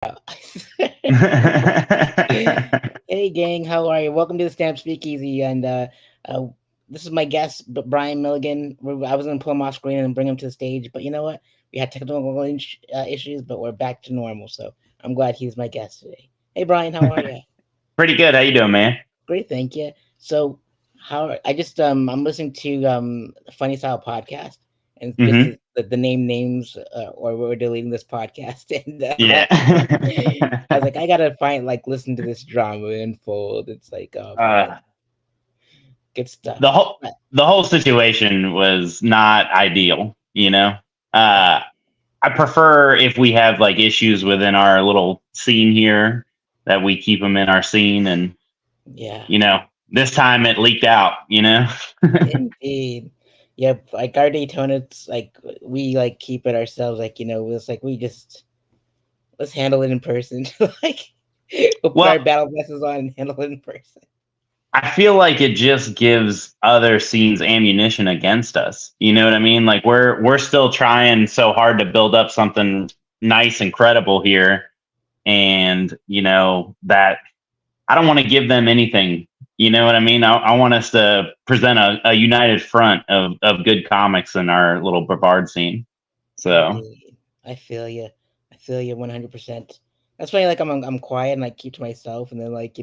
Hey gang, how are you? Welcome to the Stamp Speakeasy, and uh, this is my guest, Brian Milligan. I was gonna pull him off screen and bring him to the stage, but you know what? We had technical issues, but we're back to normal. So I'm glad he's my guest today. Hey Brian, how are you? Pretty good. How you doing, man? Great, thank you. So how I just I'm listening to Funny Style podcast, and just Hmm. the name names, or we're deleting this podcast, and Yeah. I was like, I gotta find like listen to this drama unfold. It's like, oh man, uh, good stuff. the whole But the whole situation was not ideal. yeah, Uh, I prefer if we have like issues within our little scene here that we keep them in our scene, and yeah, you know, this time it leaked out. indeed. Yep, like our Daytona, it's like we like keep it ourselves. Like it's like we just let's handle it in person. Like we'll put our Well, battle dresses on and handle it in person. I feel like it just gives other scenes ammunition against us. You know what I mean? Like we're still trying so hard to build up something nice and credible here, and that I don't want to give them anything. You know what I mean? I want us to present a united front of good comics in our little Brevard scene. So Indeed. I feel you. I feel you 100%. That's why like I'm quiet and I keep to myself, and then like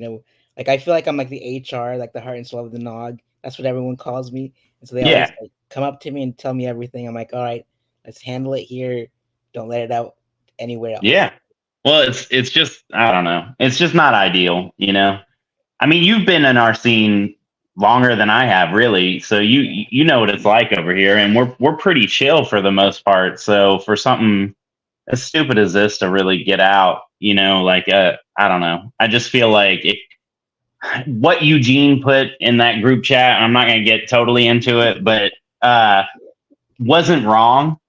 like I feel like I'm like the HR, like the heart and soul of the Nog. That's what everyone calls me, and so they always yeah, like come up to me and tell me everything. I'm like, all right, let's handle it here. Don't let it out anywhere else. yeah. Well, it's just I don't know. It's just not ideal. I mean, you've been in our scene longer than I have, really. So you know what it's like over here, and we're pretty chill for the most part. So for something as stupid as this to really get out, like I don't know. I just feel like what Eugene put in that group chat. I'm not going to get totally into it, but uh, wasn't wrong.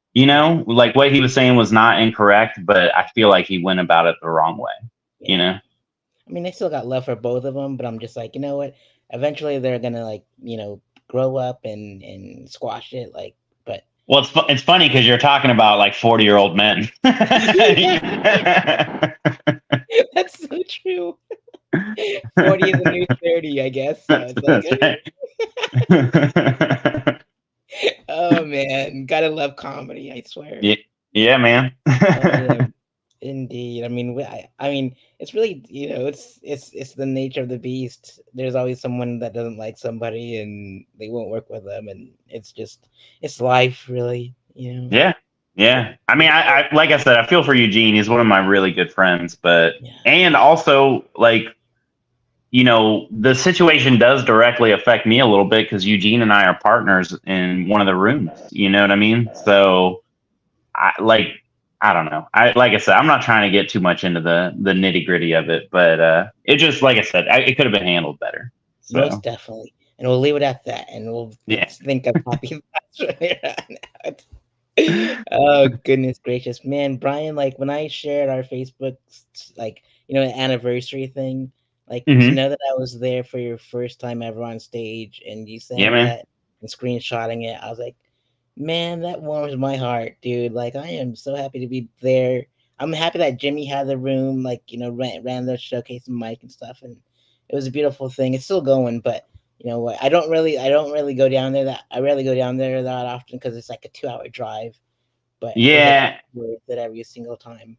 Like what he was saying was not incorrect, but I feel like he went about it the wrong way. You Yeah. know. I mean, I still got love for both of them, but I'm just like, you know what? Eventually, they're gonna like, grow up and squash it. Like, but Well, it's funny because you're talking about like 40-year-old men. that's so true. 40 is a new 30, I guess. So it's like, That's right. oh man, gotta love comedy, I swear. Yeah, yeah, man. Oh yeah, indeed. I mean, I mean, it's really, it's the nature of the beast. There's always someone that doesn't like somebody, and they won't work with them, and it's life, really. Yeah, yeah. I mean, I like I said, I feel for Eugene. He's one of my really good friends, but Yeah, and also like the situation does directly affect me a little bit because Eugene and I are partners in one of the rooms. You know what I mean? So I don't know. I like I said, I'm not trying to get too much into the nitty gritty of it, but it just like I said, it could have been handled better. most So definitely. And we'll leave it at that, and we'll yeah. think of happy thoughts from here on out. Oh goodness gracious, man, Brian! Like when I shared our Facebook, like anniversary thing, like to Hmm. know that I was there for your first time ever on stage, and you Yeah, saying man. that and screenshotting it, I was like, man, that warms my heart, dude. Like I am so happy to be there. I'm happy that Jimmy had the room, like ran the showcase and mic and stuff, and it was a beautiful thing. It's still going, but you know what? I don't really go down there. I rarely go down there that often because it's like a 2 hour drive. But it feels like it's Yeah, worth it every single time.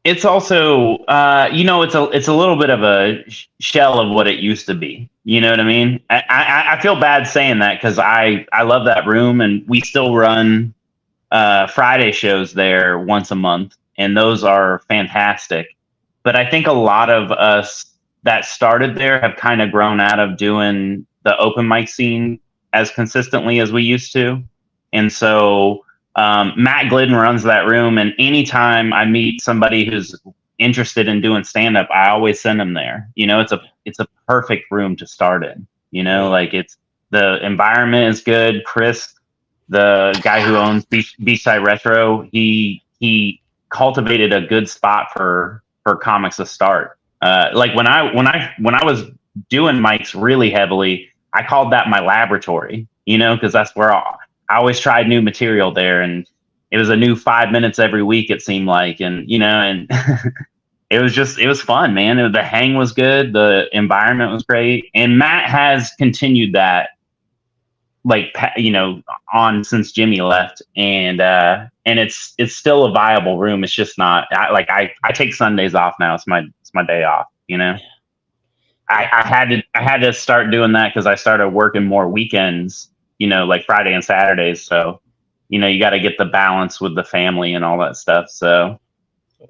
it's also it's a little bit of a shell of what it used to be. You know what I mean? I feel bad saying that because I love that room and we still run Friday shows there once a month, and those are fantastic. But I think a lot of us that started there have kind of grown out of doing the open mic scene as consistently as we used to. And so Matt Glidden runs that room, and anytime I meet somebody who's interested in doing stand up, I always send them there. It's a perfect room to start in. Right. Like it's the environment is good. Chris, the guy who owns Beachside Retro, he cultivated a good spot for comics to start. Like when I was doing mics really heavily, I called that my laboratory, because that's where I always tried new material there, and it was a new 5 minutes every week. It seemed like, and it was fun, man. The hang was good. The environment was great. And Matt has continued that, like, on since Jimmy left. And it's still a viable room. It's just not I take Sundays off now. It's my day off, Yeah. I had to start doing that because I started working more weekends, like Friday and Saturdays. So, you got to get the balance with the family and all that stuff. So,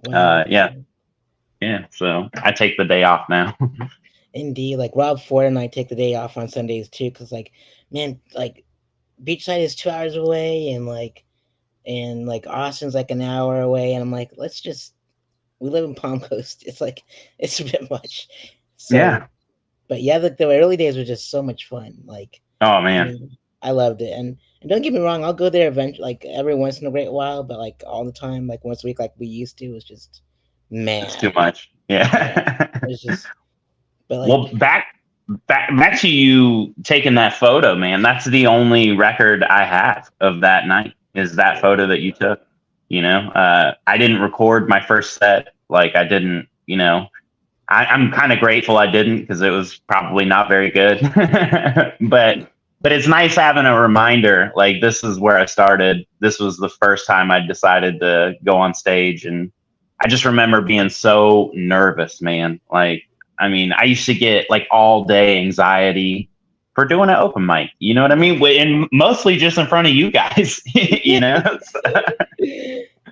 Wow. yeah. So I take the day off now. Indeed, like Rob Ford and I take the day off on Sundays too, because like, man, like Beachside is 2 hours away, and like Austin's like an hour away, and I'm like, let's just we live in Palm Coast. It's like it's a bit much. So, Yeah. but yeah, the early days were just so much fun. Like, Oh I man, mean, I loved it, and don't get me wrong, I'll go there eventually, like every once in a great while, but like all the time, like once a week, like we used to, was just it's too man, much. yeah, Yeah. it was just, but Well, like, back to you taking that photo, man. That's the only record I have of that night is that photo that you took. I didn't record my first set. Like I didn't, I'm kind of grateful I didn't because it was probably not very good. but it's nice having a reminder. Like this is where I started. This was the first time I decided to go on stage, and I just remember being so nervous, man. Like I mean, I used to get like all day anxiety for doing an open mic. You know what I mean? And mostly just in front of you guys.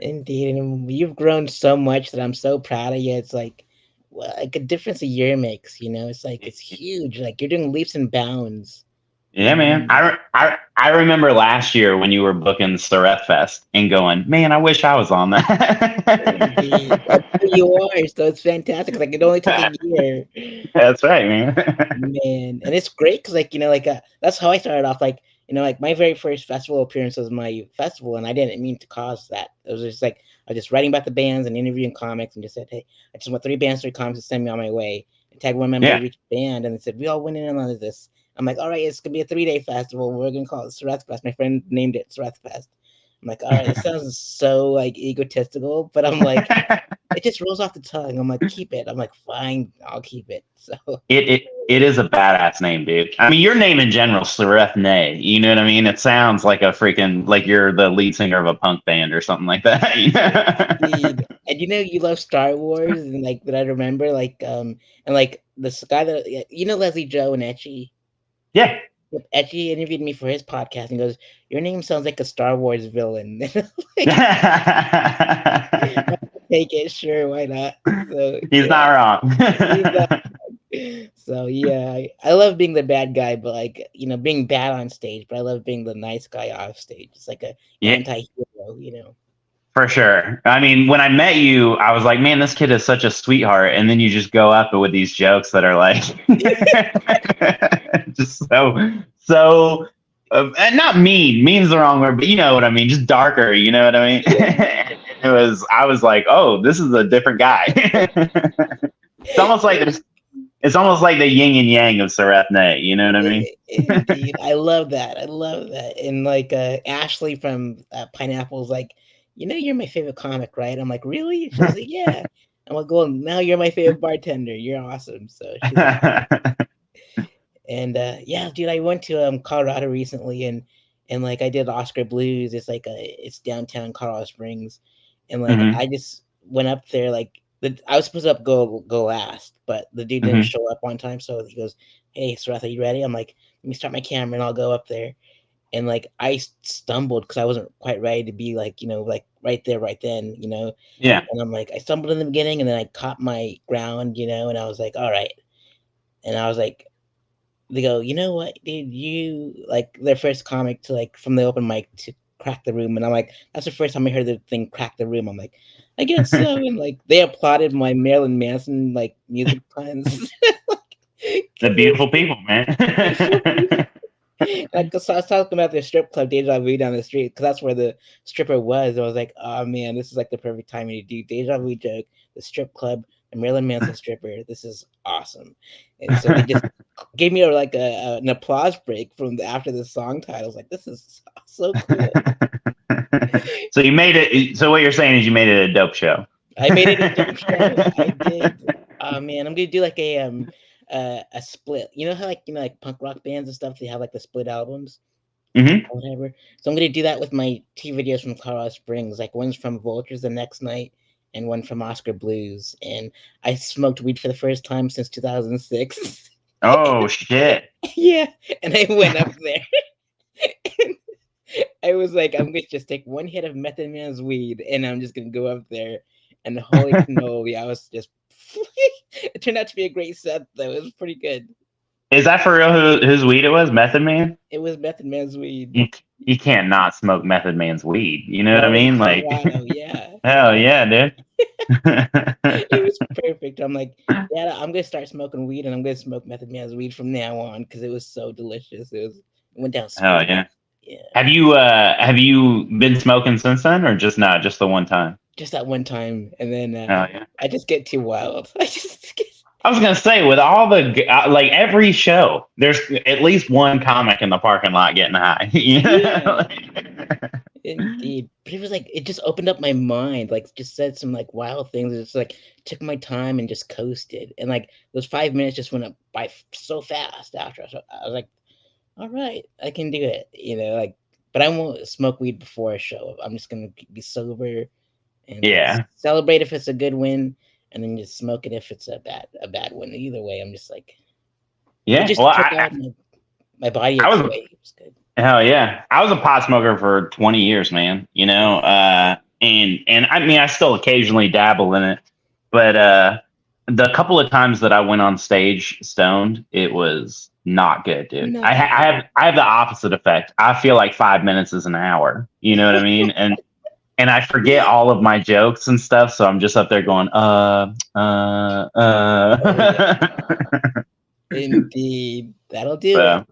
indeed, and you've grown so much that I'm so proud of you. It's like, well, like a difference a year makes. It's like it's huge. Like you're doing leaps and bounds. Yeah, man. And I remember last year when you were booking Sareth Fest and going, man, I wish I was on indeed, that. and here you are. So it's fantastic. Like it only took a year. That's right, man. Man, and it's great because, like, that's how I started off. Like, like my very first festival appearance was my festival, and I didn't mean to cause that. It was just like I was just writing about the bands and interviewing comics, and just said, "Hey, I just want 3 bands, 3 comics to send me on my way." And tag one member Yeah. of each band, and they said we all went in on this. I'm like, all right, it's gonna be a 3-day festival. We're gonna call it Sareth Fest. My friend named it Sareth Fest. I'm like, all right, it sounds so like egotistical, but I'm like, it just rolls off the tongue. I'm like, keep it. I'm like, fine, I'll keep it. So. It is a badass name, dude. I mean, your name in general, Sareth Ney. You know what I mean? It sounds like a freaking like you're the lead singer of a punk band or something like that. Indeed. And you love Star Wars, and like that I remember, like and like this guy that Leslie Joe and Etchy. Yeah. Etchy interviewed me for his podcast and goes, "Your name sounds like a Star Wars villain." Like, take it, sure, why not? So He's yeah, not wrong. he's so yeah, I love being the bad guy, but like being bad on stage, but I love being the nice guy off stage. It's like a Yeah. anti-hero. For sure. I mean, when I met you, I was like, man, this kid is such a sweetheart. And then you just go up with these jokes that are like, just and not mean. Mean's the wrong word, but you know what I mean? Just darker. You know what I mean? I was like, oh, this is a different guy. It's almost like the yin and yang of Sareth Ney. You know what I mean? Indeed, I love that. I love that. And like Ashley from Pineapple's like, you're my favorite comic, right? I'm like, really? She's like, yeah. I'm like, well, now you're my favorite bartender. You're awesome. So she's like, and yeah, dude, I went to Colorado recently, and like I did Oscar Blues. It's like it's downtown Colorado Springs, and like Mhm. I just went up there like I was supposed to go last, but the dude didn't Mhm. show up on time, so he goes, "Hey, Sareth, are you ready?" I'm like, "Let me start my camera and I'll go up there." And like I stumbled because I wasn't quite ready to be like like right there right then. Yeah. And I'm like I stumbled in the beginning, and then I caught my ground, and I was like, all right. And I was like, they go, you know what, dude, you like their first comic to like from the open mic to crack the room. And I'm like, that's the first time I heard the thing crack the room. I'm like, I guess so. And like they applauded my Marilyn Manson like music puns. The beautiful people, man. Like, cause I was talking about the strip club Deja Vu down the street, because that's where the stripper was. I was like, oh man, this is like the perfect time to do Deja Vu joke, the strip club, the Marilyn Manson stripper. This is awesome. And so they just gave me like an applause break after the song titles. Like, this is so cool. So you made it. So what you're saying is you made it a dope show. I made it a damn show. I did. Oh man, I'm gonna do like a split. You know how like punk rock bands and stuff, they have like the split albums Hmm. or whatever. So I'm gonna do that with my two videos from Colorado Springs. Like one's from Vultures the next night, and one from Oscar Blues. And I smoked weed for the first time since 2006. Oh shit. Yeah, and I went up there. And I was like, I'm gonna just take one hit of Method Man's weed, and I'm just gonna go up there. And holy cannoli, I was just. It turned out to be a great set, though. It was pretty good. Is that for real? Whose weed it was? Method Man. It was Method Man's weed. You you can't not smoke Method Man's weed. You know what I No, it's mean? Like, Colorado, yeah. hell yeah, dude. It was perfect. I'm like, yeah, I'm gonna start smoking weed, and I'm gonna smoke Method Man's weed from now on because it was so delicious. It went down Hell smooth. yeah. Yeah, Have you been smoking since then, or just not? Just the one time? just that one time, and then Oh yeah. I just get too wild. I just get, I was gonna say, with all the like every show, there's at least one comic in the parking lot getting high. You yeah, know? indeed. But it was like it just opened up my mind. Like just said some like wild things. It's like took my time and just coasted, and like those 5 minutes just went up by so fast after. So I was like, all right, I can do it. Like, but I won't smoke weed before a show. I'm just gonna be sober and Yeah. celebrate if it's a good win, and then just smoke it if it's a bad win. Either way, I'm just like it Yeah. Well, just took out my body I was away. It was good. hell yeah. I was a pot smoker for 20 years, man. And I mean, I still occasionally dabble in it, but the couple of times that I went on stage stoned, it was not good, dude. No, I have the opposite effect. I feel like 5 minutes is an hour. You know what I mean? And I forget all of my jokes and stuff, so I'm just up there going, oh yeah, indeed, that'll do it. So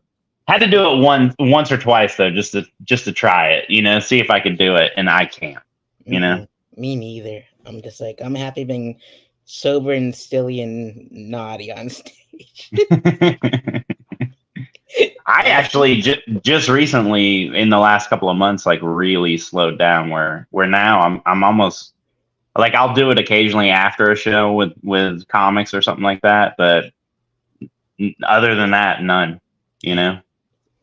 had to do it once or twice though, just to try it, see if I could do it, and I can't, you know. Mhm. Me neither. I'm just like I'm happy being sober and silly and naughty on stage. I Uh, actually just recently in the last couple of months like really slowed down where now I'm almost like I'll do it occasionally after a show with comics or something like that, but other than that, none, you know.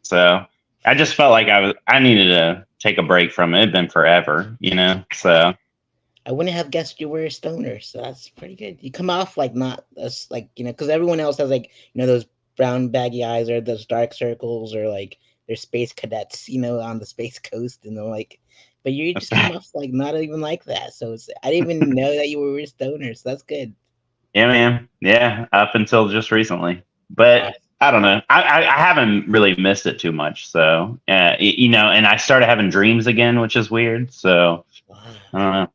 So I just felt like I needed to take a break from it. It'd been forever, you know. So I wouldn't have guessed you were a stoner, so that's pretty good. You come off like not as like because everyone else has like those brown baggy eyes or those dark circles or like they're space cadets, on the space coast, and they're like, but you just come off like not even like that. So I didn't even know that you were a stoner, so that's good. yeah, man, yeah, up until just recently, but I don't know. I haven't really missed it too much. So and I started having dreams again, which is weird. So Wow. I don't know.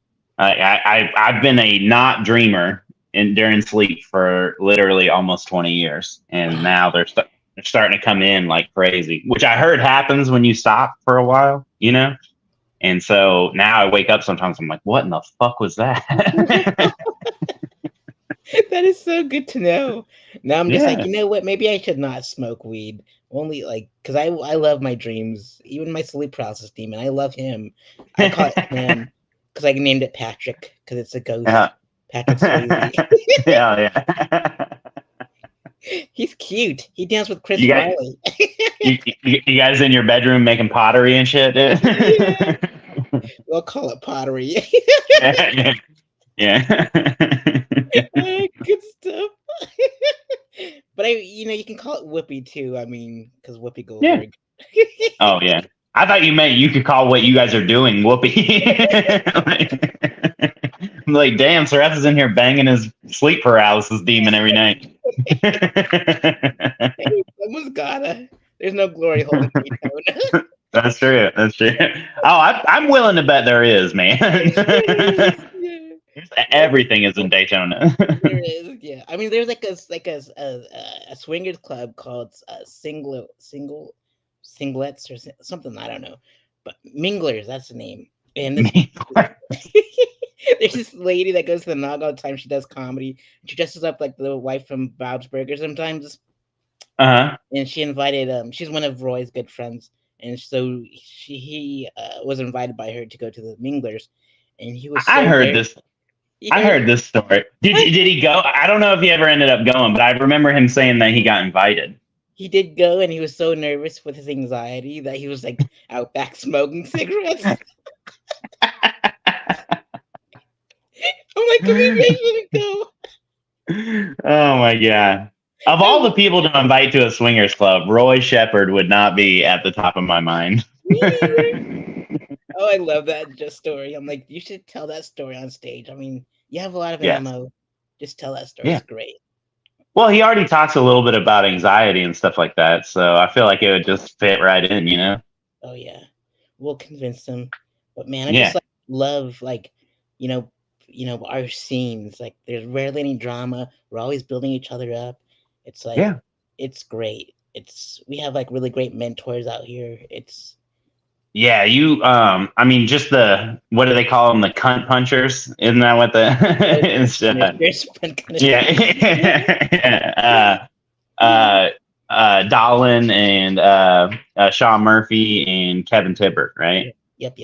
I've been a not dreamer during sleep for literally almost 20 years, and Wow. now they're starting to come in like crazy, which I heard happens when you stop for a while, And so now I wake up sometimes. I'm like, what in the fuck was that? That is so good to know. Now I'm just like, Yeah. you know what? Maybe I should not smoke weed. Only like, because I love my dreams, even my sleep paralysis demon. I love him. I call it him because I named it Patrick because it's a ghost. Yeah. Patrick Swayze. Yeah. He's cute. He danced with Chris You got Farley. you guys in your bedroom making pottery and shit, Yeah, dude? we'll call it pottery. Yeah. Good stuff. But you can call it Whoopi too. I mean, because Whoopi Yeah. Goldberg. Oh yeah. I thought you meant you could call what you guys are doing whoopee. I'm like, damn, Sareth is in here banging his sleep paralysis demon every night. Hey, someone's gotta. There's no glory hole in Daytona. That's true. That's true. Oh, I'm willing to bet there is, man. Yeah. Everything is in Daytona. There is, yeah. I mean, there's like a swingers club called singlets or something. I don't know, but minglers. That's the name. And there's this lady that goes to the Nog all the time. She does comedy. She dresses up like the wife from Bob's Burgers sometimes. Uh-huh. And she invited she's one of Roy's good friends, and so he was invited by her to go to the Minglers, and he was I so heard there. this. I heard heard this story. Did he go? I don't know if he ever ended up going, but I remember him saying that he got invited. he did go, and he was so nervous with his anxiety that he was like out back smoking cigarettes. I'm like, maybe I shouldn't go. Oh my god! Of all the people to invite to a swingers club, Roy Shepard would not be at the top of my mind. Me neither. Oh, I love that just story. I'm like, you should tell that story on stage. I mean, you have a lot of Yeah, ammo. Just tell that story. yeah. It's great. Well, he already talks a little bit about anxiety and stuff like that, so I feel like it would just fit right in, you know? Oh yeah, we'll convince them. But man, I just Yeah, like love like, you know, our scenes. Like, there's rarely any drama. We're always building each other up. It's like, yeah, it's great. We have like really great mentors out here. It's yeah. You, I mean, just what do they call them? The cunt punchers? Isn't that what the? oh, it's, finishers, fun yeah. Dolan and Sean Murphy and Kevin Tibbert, right? Yep.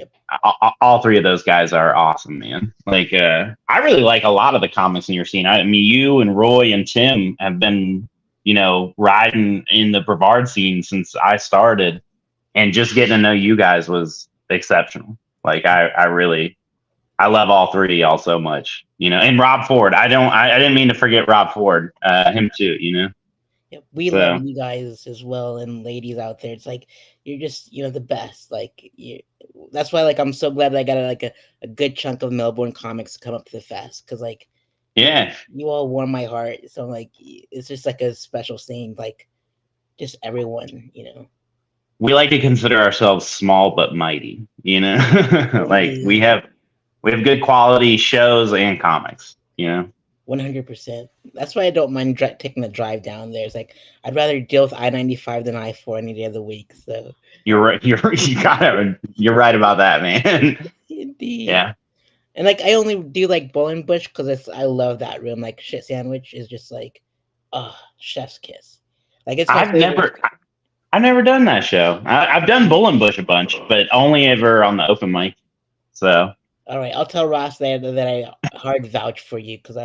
All three of those guys are awesome, man. Like, I really like a lot of the comics in your scene. I mean, you and Roy and Tim have been, riding in the Brevard scene since I started, and just getting to know you guys was exceptional. Like, I love all three of y'all so much, and Rob Ford. I didn't mean to forget Rob Ford, him too, Yeah, we love So you guys as well, and ladies out there. It's like you're just the best. Like that's why like I'm so glad that I got a good chunk of Melbourne comics to come up to the fest because like yeah, you all warm my heart. So like it's just like a special scene. Like just everyone. we like to consider ourselves small but mighty. Like we have good quality shows and comics. 100%. That's why I don't mind taking the drive down there. It's like I'd rather deal with I-95 than I-4 any day of the week. So You're right. You're right about that, man. indeed. Yeah, And like I only do like Bush because I love that room. Like shit sandwich is just like, chef's kiss. Like it's my I've favorite. never I've never done that show. I've done Bush a bunch, but only ever on the open mic. So All right, I'll tell Ross that I hard vouch for you because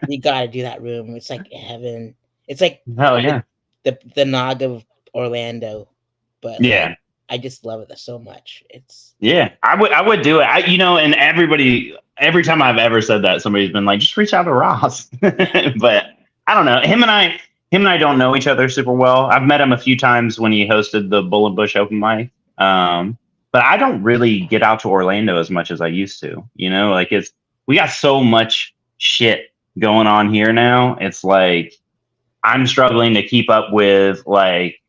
you gotta do that room. It's like heaven. It's like hell yeah, the Nog of Orlando, but like yeah. I just love it so much. It's Yeah, I would do it. And every time I've ever said that, somebody's been like, just reach out to Ross. But I don't know. Him and I don't know each other super well. I've met him a few times when he hosted the Bush open mic. But I don't really get out to Orlando as much as I used to. Like we got so much shit going on here now. It's like I'm struggling to keep up with like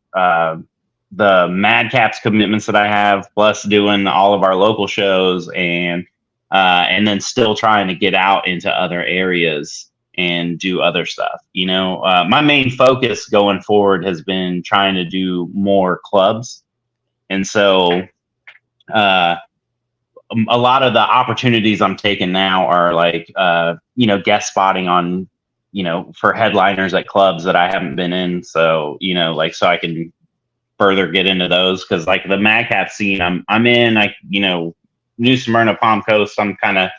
the Madcaps commitments that I have, plus doing all of our local shows, and then still trying to get out into other areas and do other stuff. My main focus going forward has been trying to do more clubs, and so a lot of the opportunities I'm taking now are like guest spotting on for headliners at clubs that I haven't been in. So like so I can further get into those, because like the Madcap scene I'm in, like New Smyrna, Palm Coast, I'm kind of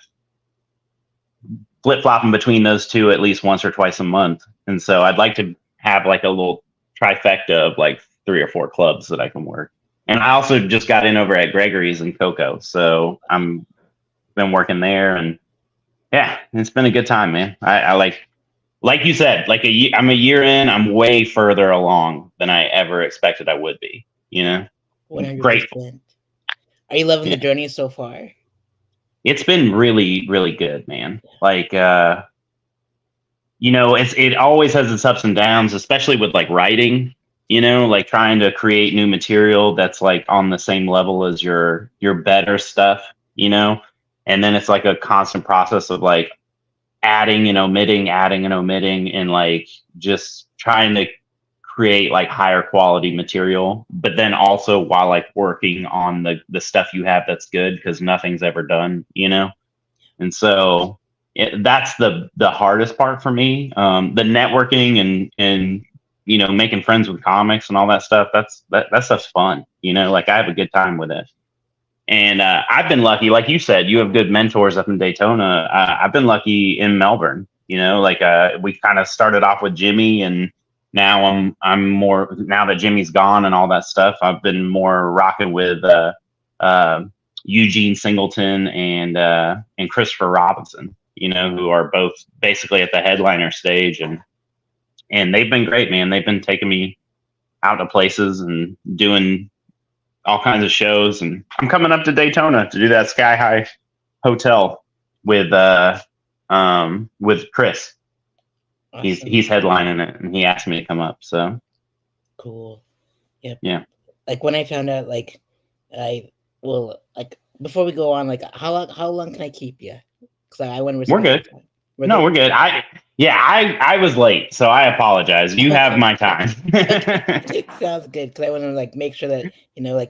flip-flopping between those two at least once or twice a month, and so I'd like to have like a little trifecta of like 3 or 4 clubs that I can work. And I also just got in over at Gregory's in Cocoa, so I'm been working there, and yeah, it's been a good time, man. I like you said, like I'm a year in, I'm way further along than I ever expected I would be. 100%. Grateful. Are you loving the journey so far? It's been really, really good, man. Like, it always has its ups and downs, especially with like writing. Like trying to create new material that's like on the same level as your better stuff. And then it's like a constant process of like adding and omitting, and like just trying to create like higher quality material, but then also while like working on the stuff you have that's good, because nothing's ever done, and so that's the hardest part for me. The networking and making friends with comics and all that stuff, that stuff's fun. Like I have a good time with it. And I've been lucky, like you said, you have good mentors up in Daytona. I've been lucky in Melbourne. Like we kind of started off with Jimmy, and now I'm more, now that Jimmy's gone and all that stuff. I've been more rocking with Eugene Singleton and Christopher Robinson. Who are both basically at the headliner stage, and they've been great, man. They've been taking me out to places and doing all kinds of shows, and I'm coming up to Daytona to do that Sky High Hotel with Chris. Awesome. He's headlining it, and he asked me to come up. So cool. Yep. Yeah. Like when I found out, like before we go on, like how long can I keep you? Because I want to. We're good. We're good. I was late, so I apologize. You have my time. It sounds good, because I want to make sure that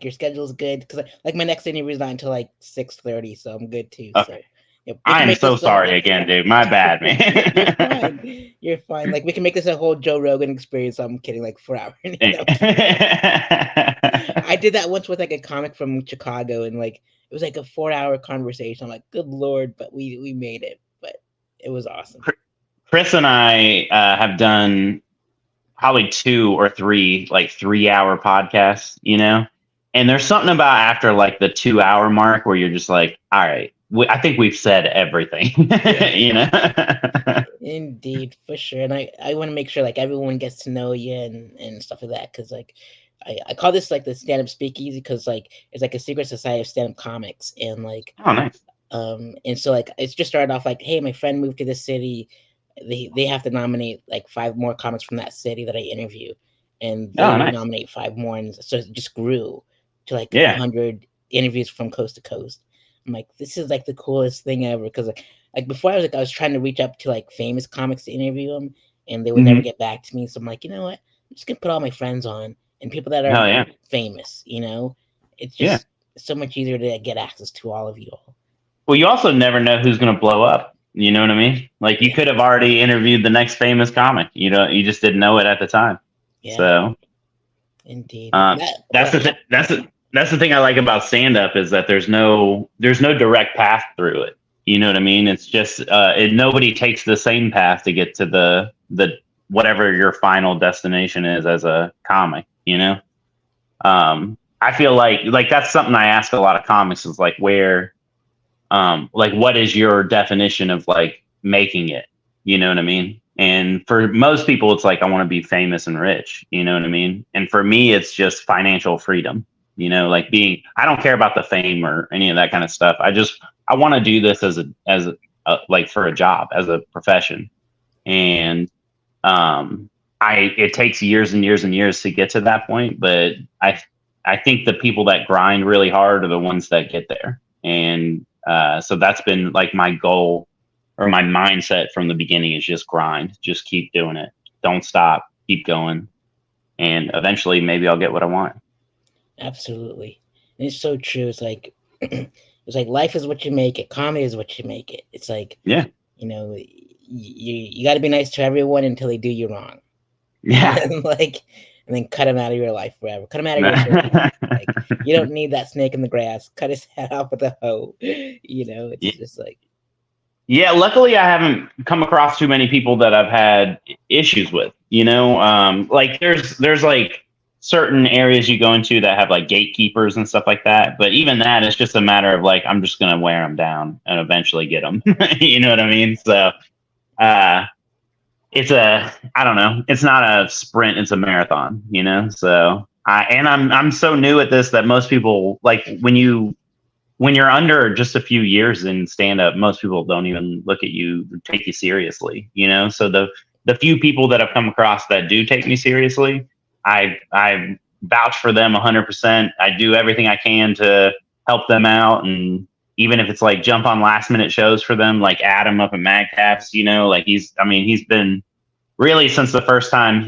your schedule's good, because like my next interview is not until 6:30, so I'm good too. Okay. So I am so sorry again, dude. My bad, man. You're fine. Like we can make this a whole Joe Rogan experience. I'm kidding, 4 hours. I did that once with a comic from Chicago, and it was a 4-hour conversation. I'm like, good Lord, but we made it. But it was awesome. Chris and I have done probably 2 or 3 3-hour podcasts, and there's something about after the 2-hour mark where you're just like, all right, I think we've said everything. Indeed, for sure. And I want to make sure everyone gets to know you and stuff like that, because I call this the stand-up speakeasy, because it's a secret society of stand-up comics, and oh, nice. And so it's just started off hey, my friend moved to this city. They have to nominate 5 more comics from that city that I interview, and they nice. nominate 5 more, and so it just grew to 100 interviews from coast to coast. I'm like, this is the coolest thing ever, because before I was trying to reach up to famous comics to interview them, and they would never get back to me. So I'm like, you know what? I'm just gonna put all my friends on, and people that are famous. It's just so much easier to get access to all of you all. Well, you also never know who's gonna blow up. You know what I mean? You could have already interviewed the next famous comic. You just didn't know it at the time. Yeah. So, indeed. That's the thing I like about stand up, is that there's no direct path through it. You know what I mean? It's just nobody takes the same path to get to the whatever your final destination is as a comic. I feel like that's something I ask a lot of comics, is where. What is your definition of making it? You know what I mean? And for most people, it's I want to be famous and rich. You know what I mean? And for me, it's just financial freedom. I don't care about the fame or any of that kind of stuff. I want to do this as a for a job, as a profession. And it takes years and years and years to get to that point. But I think the people that grind really hard are the ones that get there. And so that's been my goal, or my mindset from the beginning, is just grind, just keep doing it. Don't stop, keep going. And eventually maybe I'll get what I want. Absolutely. And it's so true. It's it's life is what you make it. Comedy is what you make it. It's you got to be nice to everyone until they do you wrong. Yeah. And then cut him out of your life forever. Cut him out of your life. You don't need that snake in the grass. Cut his head off with a hoe. It's just Yeah, luckily I haven't come across too many people that I've had issues with. There's certain areas you go into that have gatekeepers and stuff like that. But even that, it's just a matter of I'm just gonna wear them down and eventually get them. You know what I mean? So, I don't know. It's not a sprint; it's a marathon. So I'm so new at this that most people when you're under just a few years in stand up, most people don't even look at you, take you seriously. So the few people that I've come across that do take me seriously, I vouch for them 100%. I do everything I can to help them out. And even if it's jump on last minute shows for them, Adam up at Magcaps, he's been really, since the first time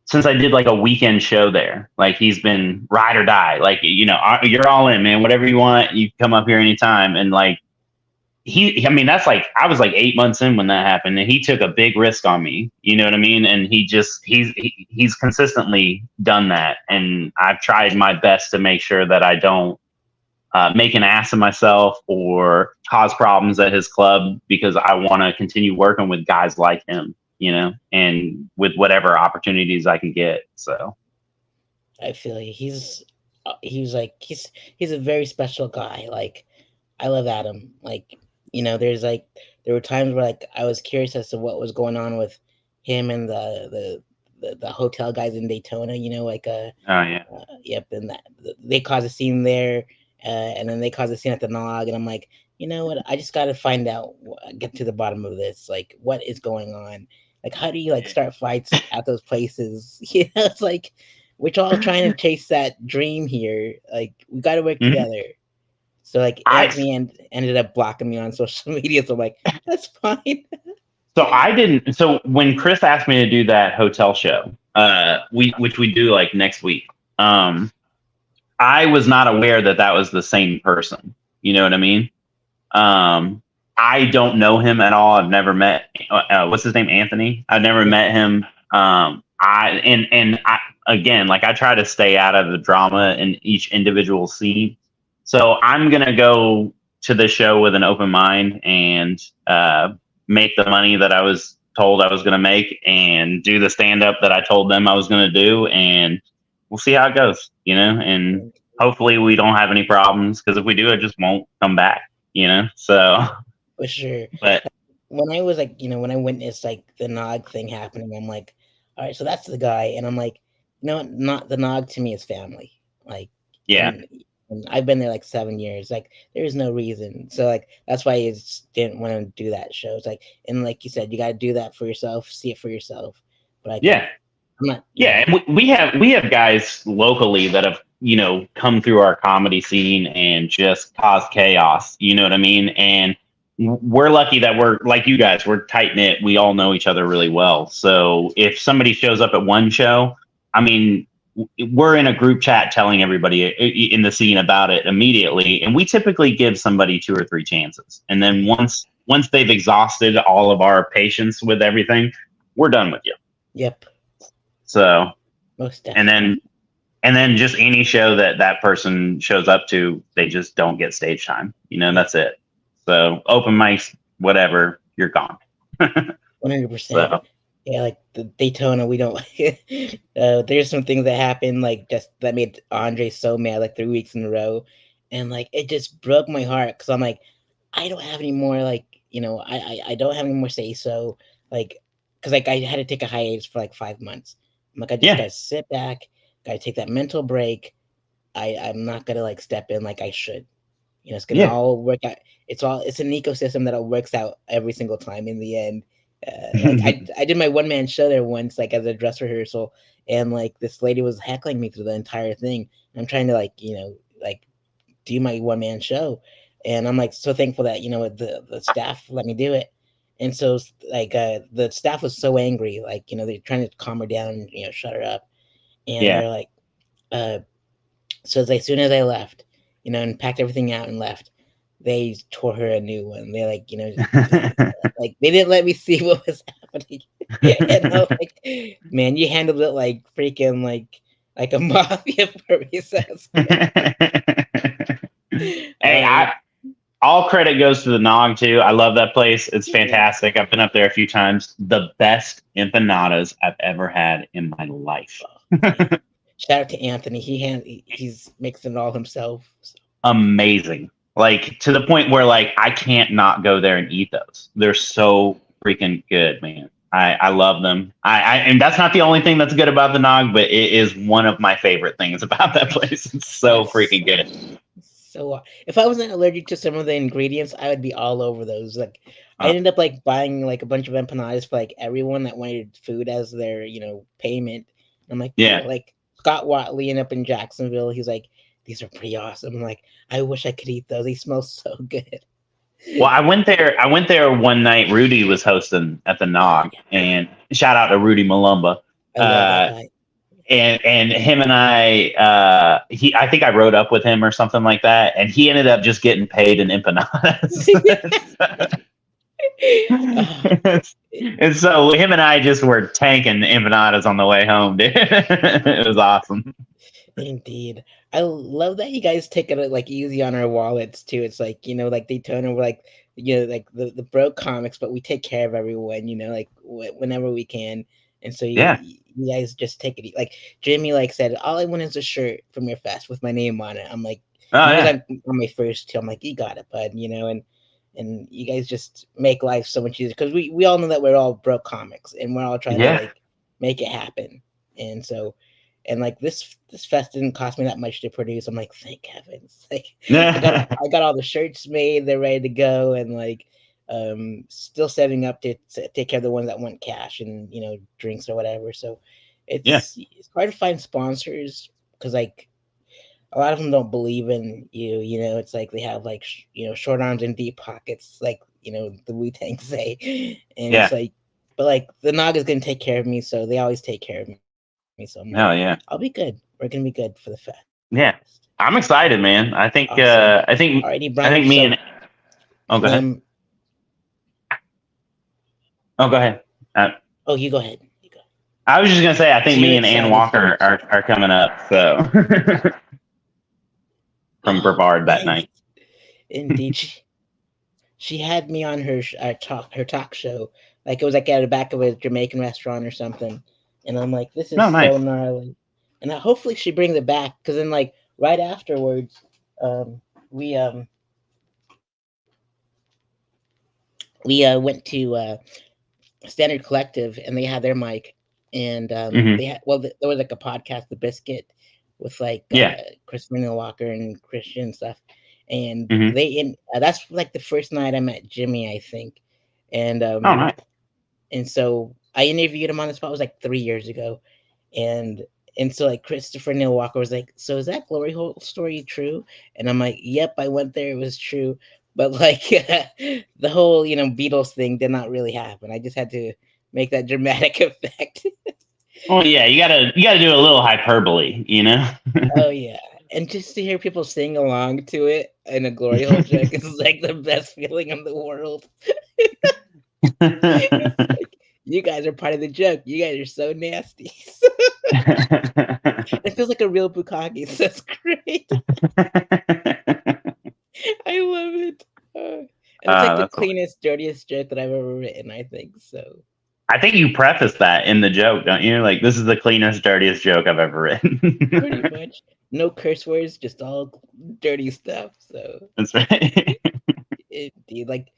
since I did a weekend show there, he's been ride or die. You're all in, man, whatever you want, you come up here anytime. And that's I was 8 months in when that happened, and he took a big risk on me. You know what I mean? And he's consistently done that. And I've tried my best to make sure that I don't make an ass of myself or cause problems at his club, because I want to continue working with guys like him, and with whatever opportunities I can get. So I feel like he's like he's a very special guy. Like I love Adam. Like there's like there were times where like I was curious as to what was going on with him and the hotel guys in Daytona. Like oh yeah. Yep, and they caused a scene there, and then they caused a scene at the Nog, and I'm like, you know what? I just got to find out, get to the bottom of this. Like, what is going on? Like, how do you like start fights at those places? It's like we're all trying to chase that dream here. Like, we got to work Mhm. together. So like Anthony ended up blocking me on social media. So I'm like, that's fine. I didn't. So when Chris asked me to do that hotel show, which we do like next week, I was not aware that that was the same person. You know what I mean? I don't know him at all. I've never met. What's his name? Anthony. I've never met him. I again, like I try to stay out of the drama in each individual scene. So I'm gonna go to the show with an open mind and make the money that I was told I was gonna make, and do the stand up that I told them I was gonna do, and we'll see how it goes. And hopefully we don't have any problems, because if we do, it just won't come back. So For sure. but When I was like, when I witnessed like the Nog thing happening, I'm like, all right, so that's the guy, and I'm like, what? Not the Nog to me is family. Like, yeah. and I've been there like 7 years. Like, there's no reason. So like that's why I just didn't want to do that show. It's like, and like you said, you got to do that for yourself, see it for yourself. But like, Yeah. I'm not. Yeah, and we have guys locally that have come through our comedy scene and just caused chaos. You know what I mean? And we're lucky that we're like you guys. We're tight knit. We all know each other really well. So if somebody shows up at one show, I mean, we're in a group chat telling everybody in the scene about it immediately, and we typically give somebody 2 or 3 chances. And then once they've exhausted all of our patience with everything, we're done with you. Yep. So, Most definitely. and then just any show that person shows up to, they just don't get stage time. That's it. So open mics, whatever, you're gone. 100%. So, Yeah, like the Daytona, we don't. There's some things that happened, like just that made Andre so mad, like 3 weeks in a row, and like it just broke my heart because I'm like, I don't have any more, like I don't have any more say so, like because like I had to take a hiatus for like 5 months. I'm like, I just yeah. gotta sit back, gotta take that mental break. I'm not gonna like step in like I should. It's gonna all work out. It's an ecosystem that all works out every single time in the end. Like I did my one man show there once, like as a dress rehearsal, and like this lady was heckling me through the entire thing. I'm trying to like like do my one man show, and I'm like so thankful that the staff let me do it. And so like the staff was so angry, like they're trying to calm her down, shut her up, and Yeah. they're like, so as soon as I left, and packed everything out and left, they tore her a new one. They like, like they didn't let me see what was happening. And I was like, man, you handled it like freaking like a mafia for me. So Hey, all credit goes to the Nog too. I love that place. It's fantastic. I've been up there a few times. The best empanadas I've ever had in my life. Shout out to Anthony. He's mixing it all himself. So. Amazing. Like to the point where like I can't not go there and eat those. They're so freaking good, man. I love them. And that's not the only thing that's good about the Nog, but it is one of my favorite things about that place. It's so freaking good. So if I wasn't allergic to some of the ingredients, I would be all over those. Like I ended up like buying like a bunch of empanadas for like everyone that wanted food as their payment. I'm like, yeah. Like Scott Watley up in Jacksonville, he's like, these are pretty awesome. I'm like, I wish I could eat those. They smell so good. Well, I went there one night. Rudy was hosting at the Nog, and shout out to Rudy Malumba. I love that guy. And him and I think I rode up with him or something like that, and he ended up just getting paid in empanadas. And so him and I just were tanking empanadas on the way home, dude. It was awesome. Indeed. I love that you guys take it like easy on our wallets too. It's like, like Daytona, we're like, like the broke comics, but we take care of everyone, like whenever we can. And so Yeah. you guys just take it. Like Jimmy, like said, all I want is a shirt from your fest with my name on it. I'm like, Oh he was yeah. on my first too. I'm like, you got it, bud, and you guys just make life so much easier because we all know that we're all broke comics and we're all trying to Yeah. like make it happen. And so and like this fest didn't cost me that much to produce. I'm like, thank heavens. Like I got all the shirts made, they're ready to go, and like still setting up to take care of the ones that want cash and drinks or whatever. So Yeah. it's hard to find sponsors because like a lot of them don't believe in you. It's like they have like short arms and deep pockets, like the Wu-Tang say, and it's Yeah. like, but like the Naga's gonna take care of me, so they always take care of me. So I'm like, I'll Oh be yeah. good. We're gonna be good for the fest. Yeah. I'm excited, man. Awesome. Alrighty, I Brian. think me So and oh, go ahead. um, Oh, go ahead. Uh, oh, you go ahead. You go. I was just gonna say I So think you're me and Ann excited. Walker are coming up. So from Oh, Brevard that nice. night. Indeed, she had me on her talk show. Like it was like at the back of a Jamaican restaurant or something, and I'm like, this is No, so nice. gnarly. And hopefully she brings it back because then like right afterwards, um, we went to Standard Collective and they had their mic, and Hmm. they had there was like a podcast, The Biscuit, with like Yeah. Christina Walker and Christian and stuff, and Hmm. they in that's like the first night I met Jimmy, I think, and Oh, nice. so I interviewed him on the spot. It was like 3 years ago, and so like Christopher Neil Walker was like, "So is that glory hole story true?" And I'm like, "Yep, I went there. It was true." But like the whole Beatles thing did not really happen. I just had to make that dramatic effect. Well, yeah, you gotta do a little hyperbole, you know. Oh yeah, and just to hear people sing along to it in a glory hole joke is like the best feeling in the world. It's like you guys are part of the joke. You guys are so nasty. It feels like a real bukkake. So that's great. I love it. And it's like the That's all. cleanest, dirtiest joke that I've ever written, I think. So I think you preface that in the joke, don't you? Like, this is the cleanest, dirtiest joke I've ever written. pretty much no curse words, just all dirty stuff. So That's right. indeed, like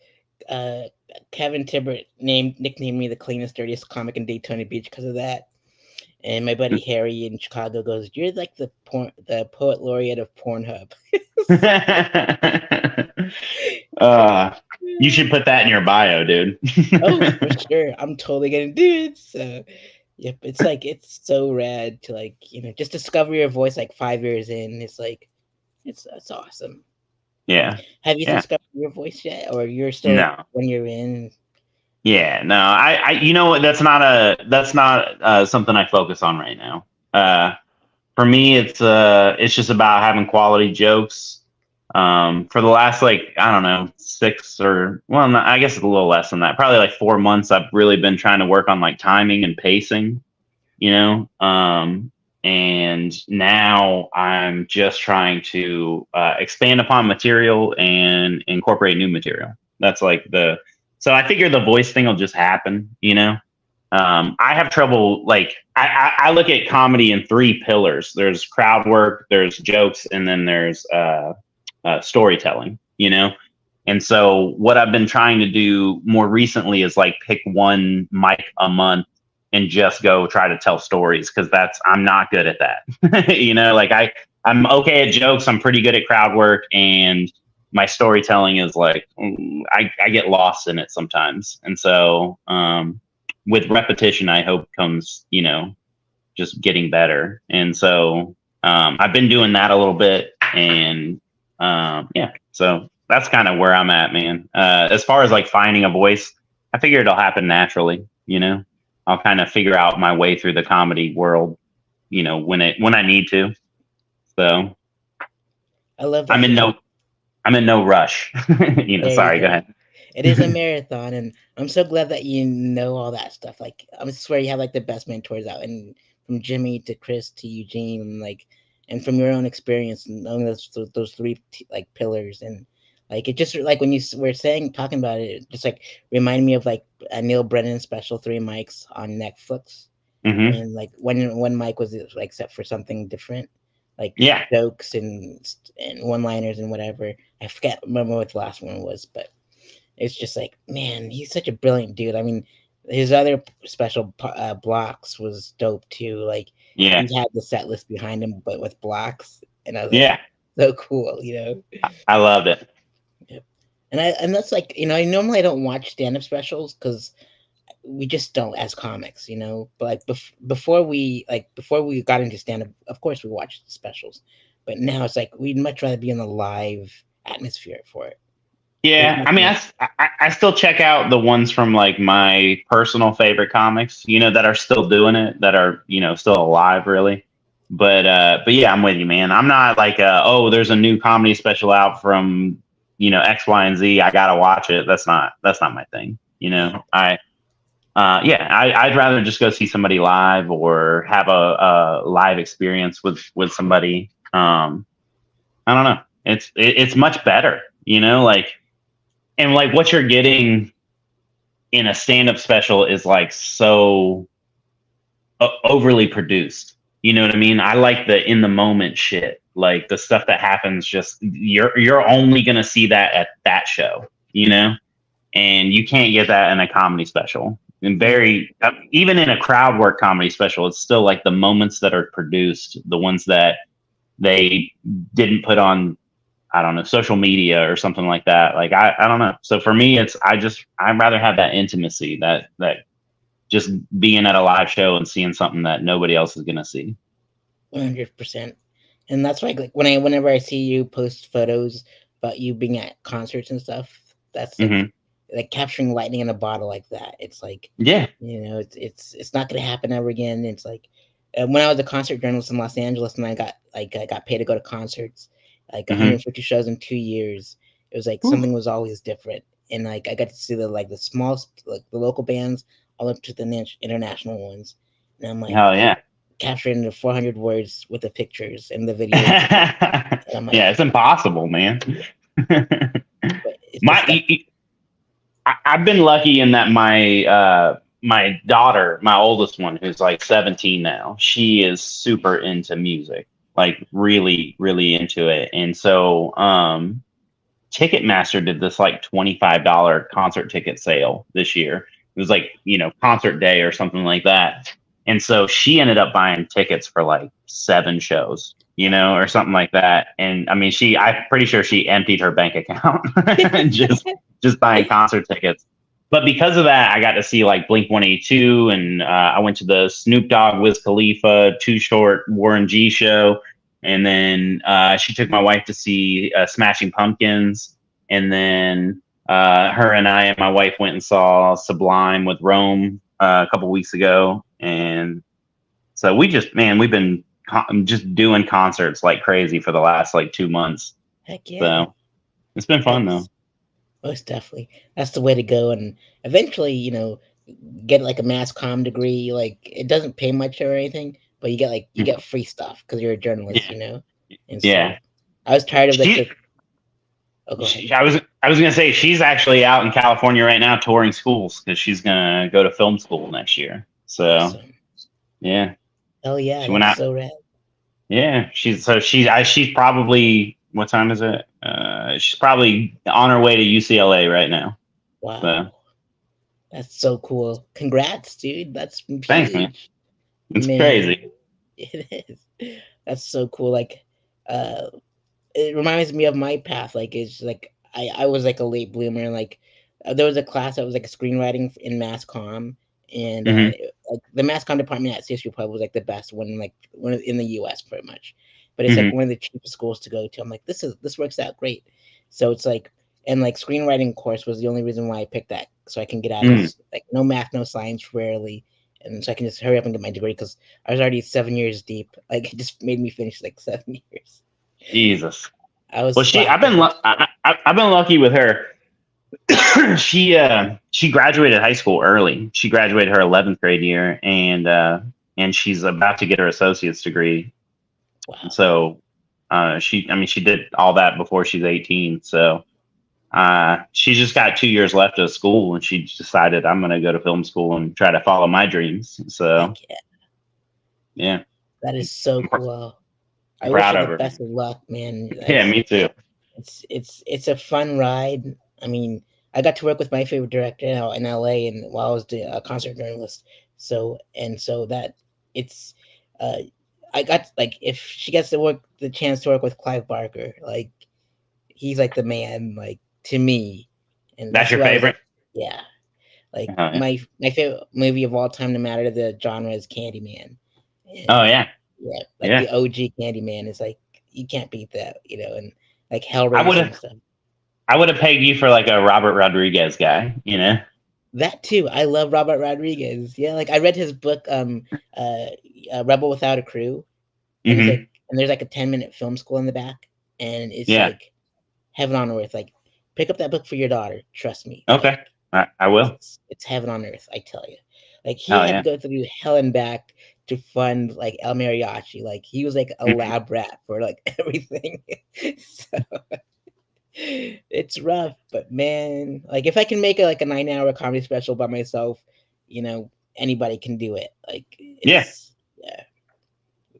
uh, Kevin Tibbert nicknamed me the cleanest, dirtiest comic in Daytona Beach because of that. And my buddy Harry in Chicago goes, "You're like the poet laureate of Pornhub." uh, you should put that in your bio, dude. Oh, for sure. I'm totally gonna do it. So, yep. It's like it's so rad to like just discover your voice like 5 years in. It's like it's awesome. Yeah. Have you Yeah. discovered your voice yet, or you're still like No. when you're in? Yeah. No. You know what? That's not something I focus on right now. For me, it's just about having quality jokes. For the last like I don't know 6 or well, no, I guess it's a little less than that. Probably like 4 months. I've really been trying to work on like timing and pacing. You know, and now I'm just trying to expand upon material and incorporate new material. That's like the so I figure the voice thing will just happen. You know, I have trouble like I look at comedy in 3 pillars. There's crowd work, there's jokes, and then there's storytelling. You know, and so what I've been trying to do more recently is like pick one mic a month and just go try to tell stories because that's I'm not good at that. You know, like I'm okay at jokes, I'm pretty good at crowd work, and my storytelling is like I get lost in it sometimes. And so with repetition I hope comes, just getting better. And so I've been doing that a little bit, and yeah, so that's kind of where I'm at, man. As far as like finding a voice, I figure it'll happen naturally. I'll kind of figure out my way through the comedy world, when I need to. So I love I'm that. in no I'm in no rush. There you Sorry, go go. ahead. It is a marathon, and I'm so glad that you know all that stuff. Like, I swear you have like the best mentors out, and from Jimmy to Chris to Eugene, and like, and from your own experience, knowing those three like pillars, and like it just like when you were saying talking about it, it just like reminded me of like a Neil Brennan special, Three Mics on Netflix, Mm-hmm. and like when one mic was like set for something different, like Yeah. jokes and one liners and whatever. I forget remember what the last one was, but it's just like, man, he's such a brilliant dude. I mean, his other special blocks was dope too. Like Yeah. he had the set list behind him, but with blocks, and I was like, Yeah. so cool, you know. I loved it. Yep. And that's like, you know, I normally I don't watch stand up specials because we just don't as comics, you know. But like before we got into stand up, of course we watched the specials, but now it's like we'd much rather be in the live atmosphere for it. There's Yeah, I mean, nothing. I still check out the ones from like my personal favorite comics, that are still doing it, that are still alive, really. But yeah, I'm with you, man. I'm not like, oh, there's a new comedy special out from X, Y, and Z. I gotta watch it. That's not my thing. Yeah. Yeah, I'd rather just go see somebody live or have a live experience with somebody. I don't know. It's much better, like. And like what you're getting in a stand-up special is like so overly produced. You know what I mean? I like the in the moment shit, like the stuff that happens. Just you're only gonna see that at that show, and you can't get that in a comedy special. And very even in a crowd work comedy special, it's still like the moments that are produced, the ones that they didn't put on, I don't know, social media or something like that. Like, I don't know. So for me, I'd rather have that intimacy, that just being at a live show and seeing something that nobody else is going to see. 100%. And that's why, like, whenever I see you post photos about you being at concerts and stuff, that's Mm-hmm. like capturing lightning in a bottle like that. It's like, Yeah. it's not gonna happen ever again. It's like when I was a concert journalist in Los Angeles, and I got paid to go to concerts, like Mm-hmm. 150 shows in 2 years. It was like Whew. something was always different, and like I got to see the small, like the local bands all up to the international ones, and I'm like Hell yeah. capturing the 400 words with the pictures and the videos, and I'm like, Yeah, it's impossible, man. but it's just that. my I've been lucky in that my daughter, my oldest one, who's like 17 now, she is super into music, like really, really into it. And so Ticketmaster did this like $25 concert ticket sale this year. It was like, concert day or something like that. And so she ended up buying tickets for like 7 shows, or something like that. And I mean, I'm pretty sure she emptied her bank account just buying concert tickets. But because of that, I got to see like Blink 182, and I went to the Snoop Dogg, Wiz Khalifa, Too Short, Warren G show. And then she took my wife to see Smashing Pumpkins. And then her and I and my wife went and saw Sublime with Rome a couple weeks ago. And so we've been just doing concerts like crazy for the last like 2 months. Heck yeah. So it's been fun though. Most definitely. That's the way to go. And eventually, get like a mass comm degree. Like it doesn't pay much or anything, but you get free stuff because you're a journalist, Yeah. And Yeah. so I was tired of I was gonna say she's actually out in California right now touring schools because she's gonna go to film school next year. So awesome. yeah. Oh yeah, She went out. so rad. Yeah, she's probably, what time is it? She's probably on her way to UCLA right now. Wow. So. That's so cool. Congrats, dude. That's huge. Thanks, man. It's crazy. It is. That's so cool. Like, it reminds me of my path. Like, it's like I was like a late bloomer. Like, there was a class that was like screenwriting in mass comm, and like the mass comm department at CSU Pub was like the best one, like one in the U.S. pretty much. But it's like one of the cheapest schools to go to. I'm like, this works out great. So it's like, and like screenwriting course was the only reason why I picked that, so I can get out of like no math, no science, rarely, and so I can just hurry up and get my degree because I was already 7 years deep. Like it just made me finish like 7 years. Jesus. I was. Well, I've been lucky with her. She graduated high school early. She graduated her 11th grade year, and she's about to get her associate's degree And Wow. so she did all that before she's 18. So she just got 2 years left of school, and she decided I'm going to go to film school and try to follow my dreams. So Heck yeah. yeah, That is so I'm cool. I wish proud her of the her. best of luck, man. Yeah, me too. It's a fun ride. I mean, I got to work with my favorite director now in LA, and while I was a concert journalist. So that it's, uh, I got like if she gets to work the chance to work with Clive Barker, like he's like the man, like to me, and That's that's your who I was favorite? like, yeah, like Yeah. my favorite movie of all time, no matter the genre, is Candyman, Oh and yeah, yeah, like yeah. the OG Candyman is like you can't beat that, and like I would Hellraiser and have stuff. I would have pegged you for like a Robert Rodriguez guy. You know? That too. I love Robert Rodriguez. Yeah, like I read his book, uh, Rebel Without a Crew, and he's like, Hmm. and there's like a 10-minute film school in the back, and it's Yeah. like heaven on earth. Like, pick up that book for your daughter. Trust me, like Okay. I will. it's heaven on earth. I tell you, like he Oh had to yeah. go through hell and back to fund like El Mariachi. Like he was like a Hmm. lab rat for like everything. So it's rough, but man, like if I can make a 9-hour comedy special by myself, anybody can do it. Like Yeah. it's yeah,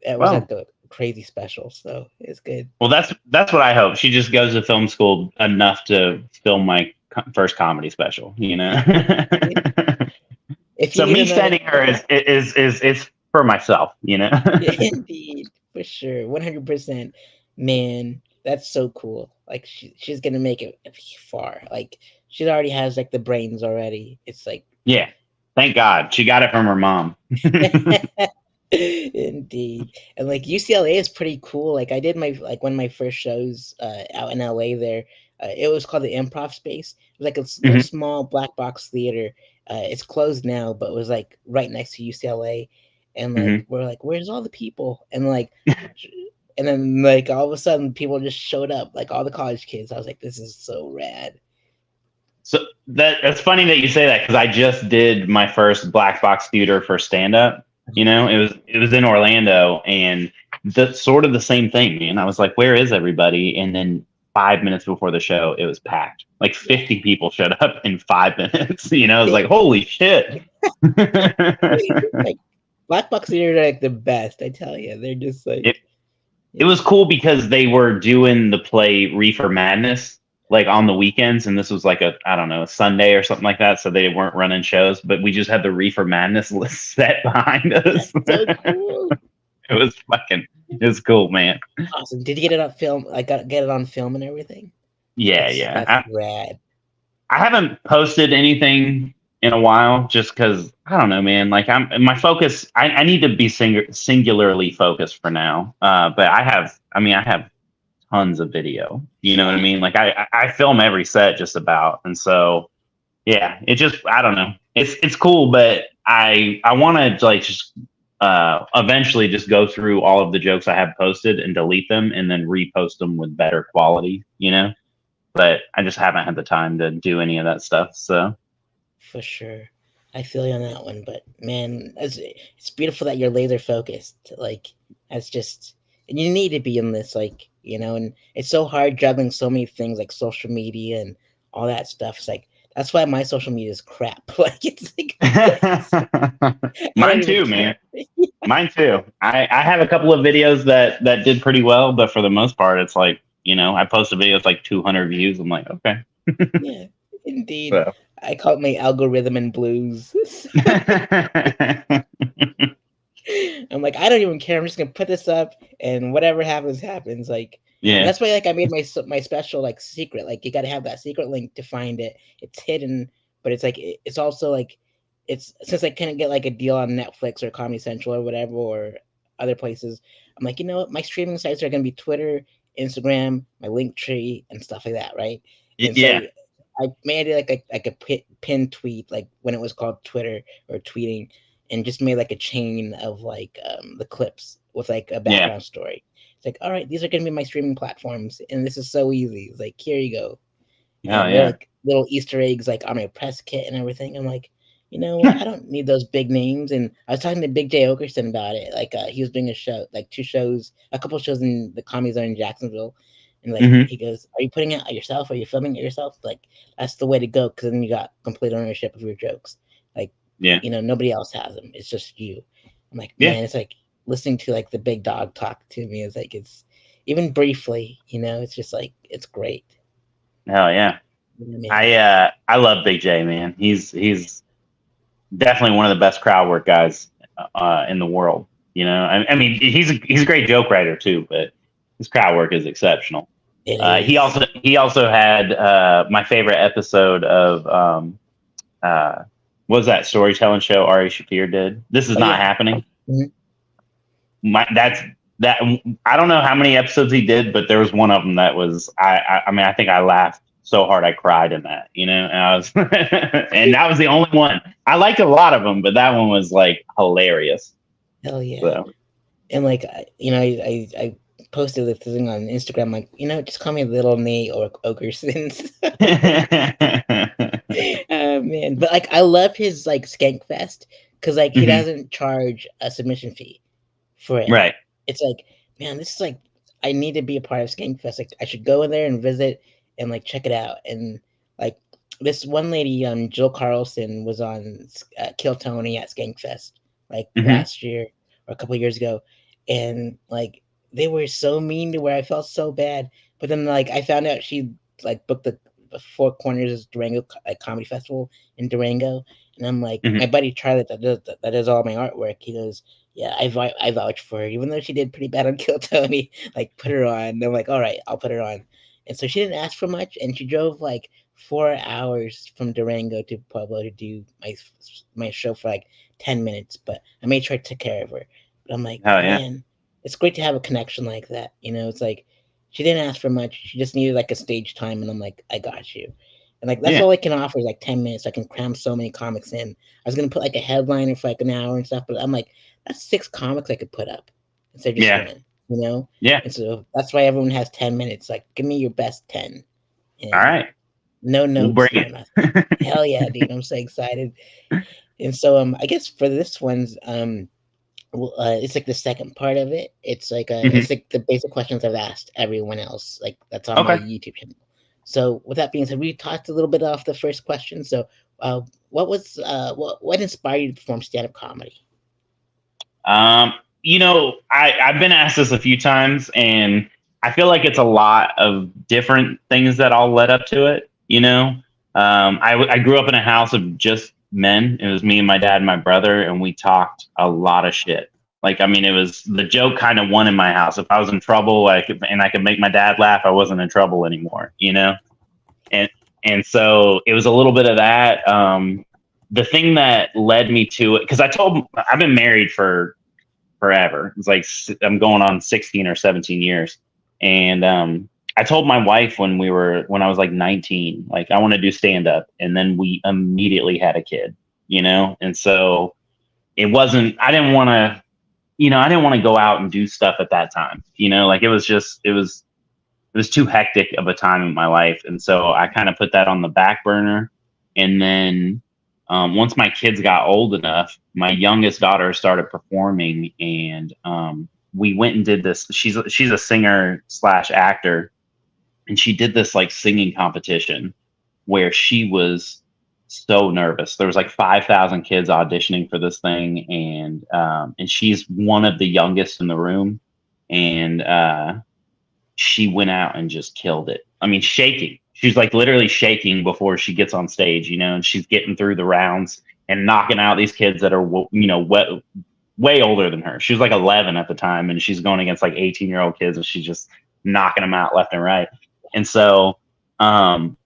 it was like Well, the crazy special, so it's good. well, that's what I hope. She just goes to film school enough to film my first comedy special. You know. Yeah. If you So need me another, sending her is for myself. You know. indeed, for sure, 100%, man, that's so cool. Like she's gonna make it far. Like she already has like the brains already. It's like Yeah. Thank God she got it from her mom. indeed. And like UCLA is pretty cool. Like I did my like one of my first shows out in LA there. It was called the Improv Space. It was like a little Hmm. small black box theater. It's closed now, but it was like right next to UCLA. And like Hmm. we're like, where's all the people? And then like all of a sudden people just showed up, like all the college kids. I was like, this is so rad. So that's funny that you say that because I just did my first black box theater for stand up. You know, it was in Orlando, and the sort of the same thing. Man, I was like, "Where is everybody?" And then 5 minutes before the show, it was packed. Like Yeah. 50 people showed up in 5 minutes. You know, I was like, "Holy shit!" Like black box theater are like the best, I tell you. They're just it like it yeah. was cool because they were doing the play Reefer Madness like on the weekends, and this was like a I don't know a Sunday or something like that, so they weren't running shows, but we just had the Reefer Madness list set behind That's us. so cool. It was cool, man. Awesome. Did you get it on film? Like, get it on film and everything? Yeah, That's yeah. rad. I haven't posted anything in a while just because I don't know, man. Like I'm my focus. I need to be singularly focused for now. But I have tons of video. You know what I mean? Like I film every set just about, and so yeah, it just I don't know. It's cool, but I want to like just eventually just go through all of the jokes I have posted and delete them and then repost them with better quality. You know, but I just haven't had the time to do any of that stuff. So For sure. I feel you on that one, but man, it's beautiful that you're laser focused. Like, that's just, and you need to be in this, like, and it's so hard juggling so many things like social media and all that stuff. It's like, that's why my social media is crap. Like, it's like, I don't mine even too, care. man. Mine too. I have a couple of videos that did pretty well, but for the most part, it's like I post a video with like 200 views. I'm like, okay. Yeah, indeed. So. I call it my algorithm and blues. I'm like, I don't even care. I'm just gonna put this up, and whatever happens, happens. Like, and Yeah, that's why, like, I made my special like secret. Like, you got to have that secret link to find it. It's hidden, but it's like it's also like it's since I couldn't get like a deal on Netflix or Comedy Central or whatever or other places. I'm like, you know what? My streaming sites are gonna be Twitter, Instagram, my link tree, and stuff like that, right? And yeah, so I made it like a pin tweet, like when it was called Twitter or tweeting, and just made like a chain of like the clips with like a yeah. background story. It's like, all right, these are gonna be my streaming platforms, and this is so easy. It's like, here you go, Oh and they're yeah. like little Easter eggs like on my press kit and everything. I'm like, you know what? I don't need those big names. And I was talking to Big J Okerson about it. Like, he was doing a show, like two shows, a couple shows in the Comedy Zone in Jacksonville. And like, Hmm. he goes, "Are you putting it out yourself? Are you filming it yourself? Like, that's the way to go, because then you got complete ownership of your jokes. Like, Yeah. nobody else has them. It's just you." I'm like, Yeah. man, it's like listening to like the big dog talk to me is like, it's even briefly, it's just like, it's great. Hell yeah. You know what I mean? I love Big J, man. He's definitely one of the best crowd work guys in the world. I mean, he's a great joke writer too, but his crowd work is exceptional. It He is. also had my favorite episode of what was that storytelling show Ari Shafir did? This is Oh not yeah. happening. Mhm. That's that. I don't know how many episodes he did, but there was one of them that was I mean, I think I laughed so hard I cried in that, and I was and that was the only one. I liked a lot of them, but that one was like hilarious. Hell yeah. So And like, I posted this thing on Instagram, like, just call me Little Nate or Ogersons. Man, but like, I love his like Skank Fest, because like he hmm. doesn't charge a submission fee for it. Right. It's like, man, this is like, I need to be a part of Skank Fest. Like, I should go in there and visit and like check it out. And like, this one lady, Jill Carlson, was on Kill Tony at Skank Fest like Hmm. last year or a couple years ago, and like, they were so mean to where I felt so bad. But then like, I found out she like booked the Four Corners Durango like comedy festival in Durango, and I'm like, Hmm. my buddy Charlie that does all my artwork. He goes, yeah, I vouch for her, even though she did pretty bad on Kill Tony. Like, put her on. And I'm like, all right, I'll put her on. And so she didn't ask for much, and she drove like 4 hours from Durango to Pueblo to do my show for like 10 minutes. But I made sure I took care of her. But I'm like, Oh yeah. man, it's great to have a connection like that. It's like, she didn't ask for much. She just needed like a stage time, and I'm like, I got you. And like, that's Yeah. all I can offer is like 10 minutes. I can cram so many comics in. I was gonna put like a headliner for like an hour and stuff, but I'm like, that's 6 comics I could put up instead of just Yeah. one, you know? Yeah. And so that's why everyone has 10 minutes. Like, give me your best 10. All And right. no We'll bring notes, no it. nothing. Hell yeah, dude. I'm so excited. And so I guess for this one's it's like the second part of it. It's like Hmm. it's like the basic questions I've asked everyone else, like that's on my Okay. YouTube channel. So with that being said, we talked a little bit off the first question. So what inspired you to perform stand up comedy? Um, I've been asked this a few times, and I feel like it's a lot of different things that all led up to it. I grew up in a house of just men. It was me and my dad and my brother, and we talked a lot of shit. Like, I mean, it was the joke kind of won in my house. If I was in trouble, I could make my dad laugh, I wasn't in trouble anymore. And and so it was a little bit of that. The thing that led me to it, because I've been married for forever. It's like I'm going on 16 or 17 years. And I told my wife when I was like 19, like, I want to do stand up. And then we immediately had a kid, And so I didn't want to go out and do stuff at that time, like it was too hectic of a time in my life. And so I kind of put that on the back burner. And then once my kids got old enough, my youngest daughter started performing, and we went and did this. She's a singer slash actor, and she did this like singing competition where she was so nervous. There was like 5,000 kids auditioning for this thing, and she's one of the youngest in the room, and she went out and just killed it. I mean, shaking. She's like literally shaking before she gets on stage, and she's getting through the rounds and knocking out these kids that are, way older than her. She was like 11 at the time, and she's going against like 18-year-old kids, and she's just knocking them out left and right. And so,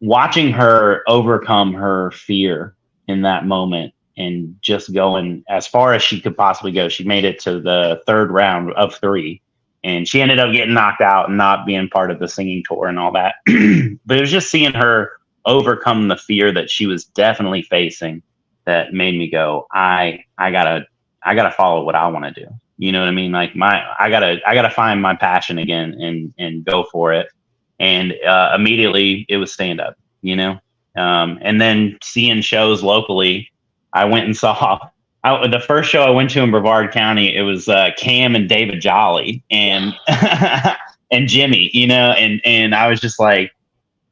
watching her overcome her fear in that moment and just going as far as she could possibly go, she made it to the third round of three, and she ended up getting knocked out and not being part of the singing tour and all that. But it was just seeing her overcome the fear that she was definitely facing that made me go, I gotta follow what I want to do. You know what I mean? Like I gotta find my passion again and go for it. And immediately it was stand up, and then seeing shows locally. I went and saw the first show I went to in Brevard County. It was Cam and David Jolly and and Jimmy, and I was just like,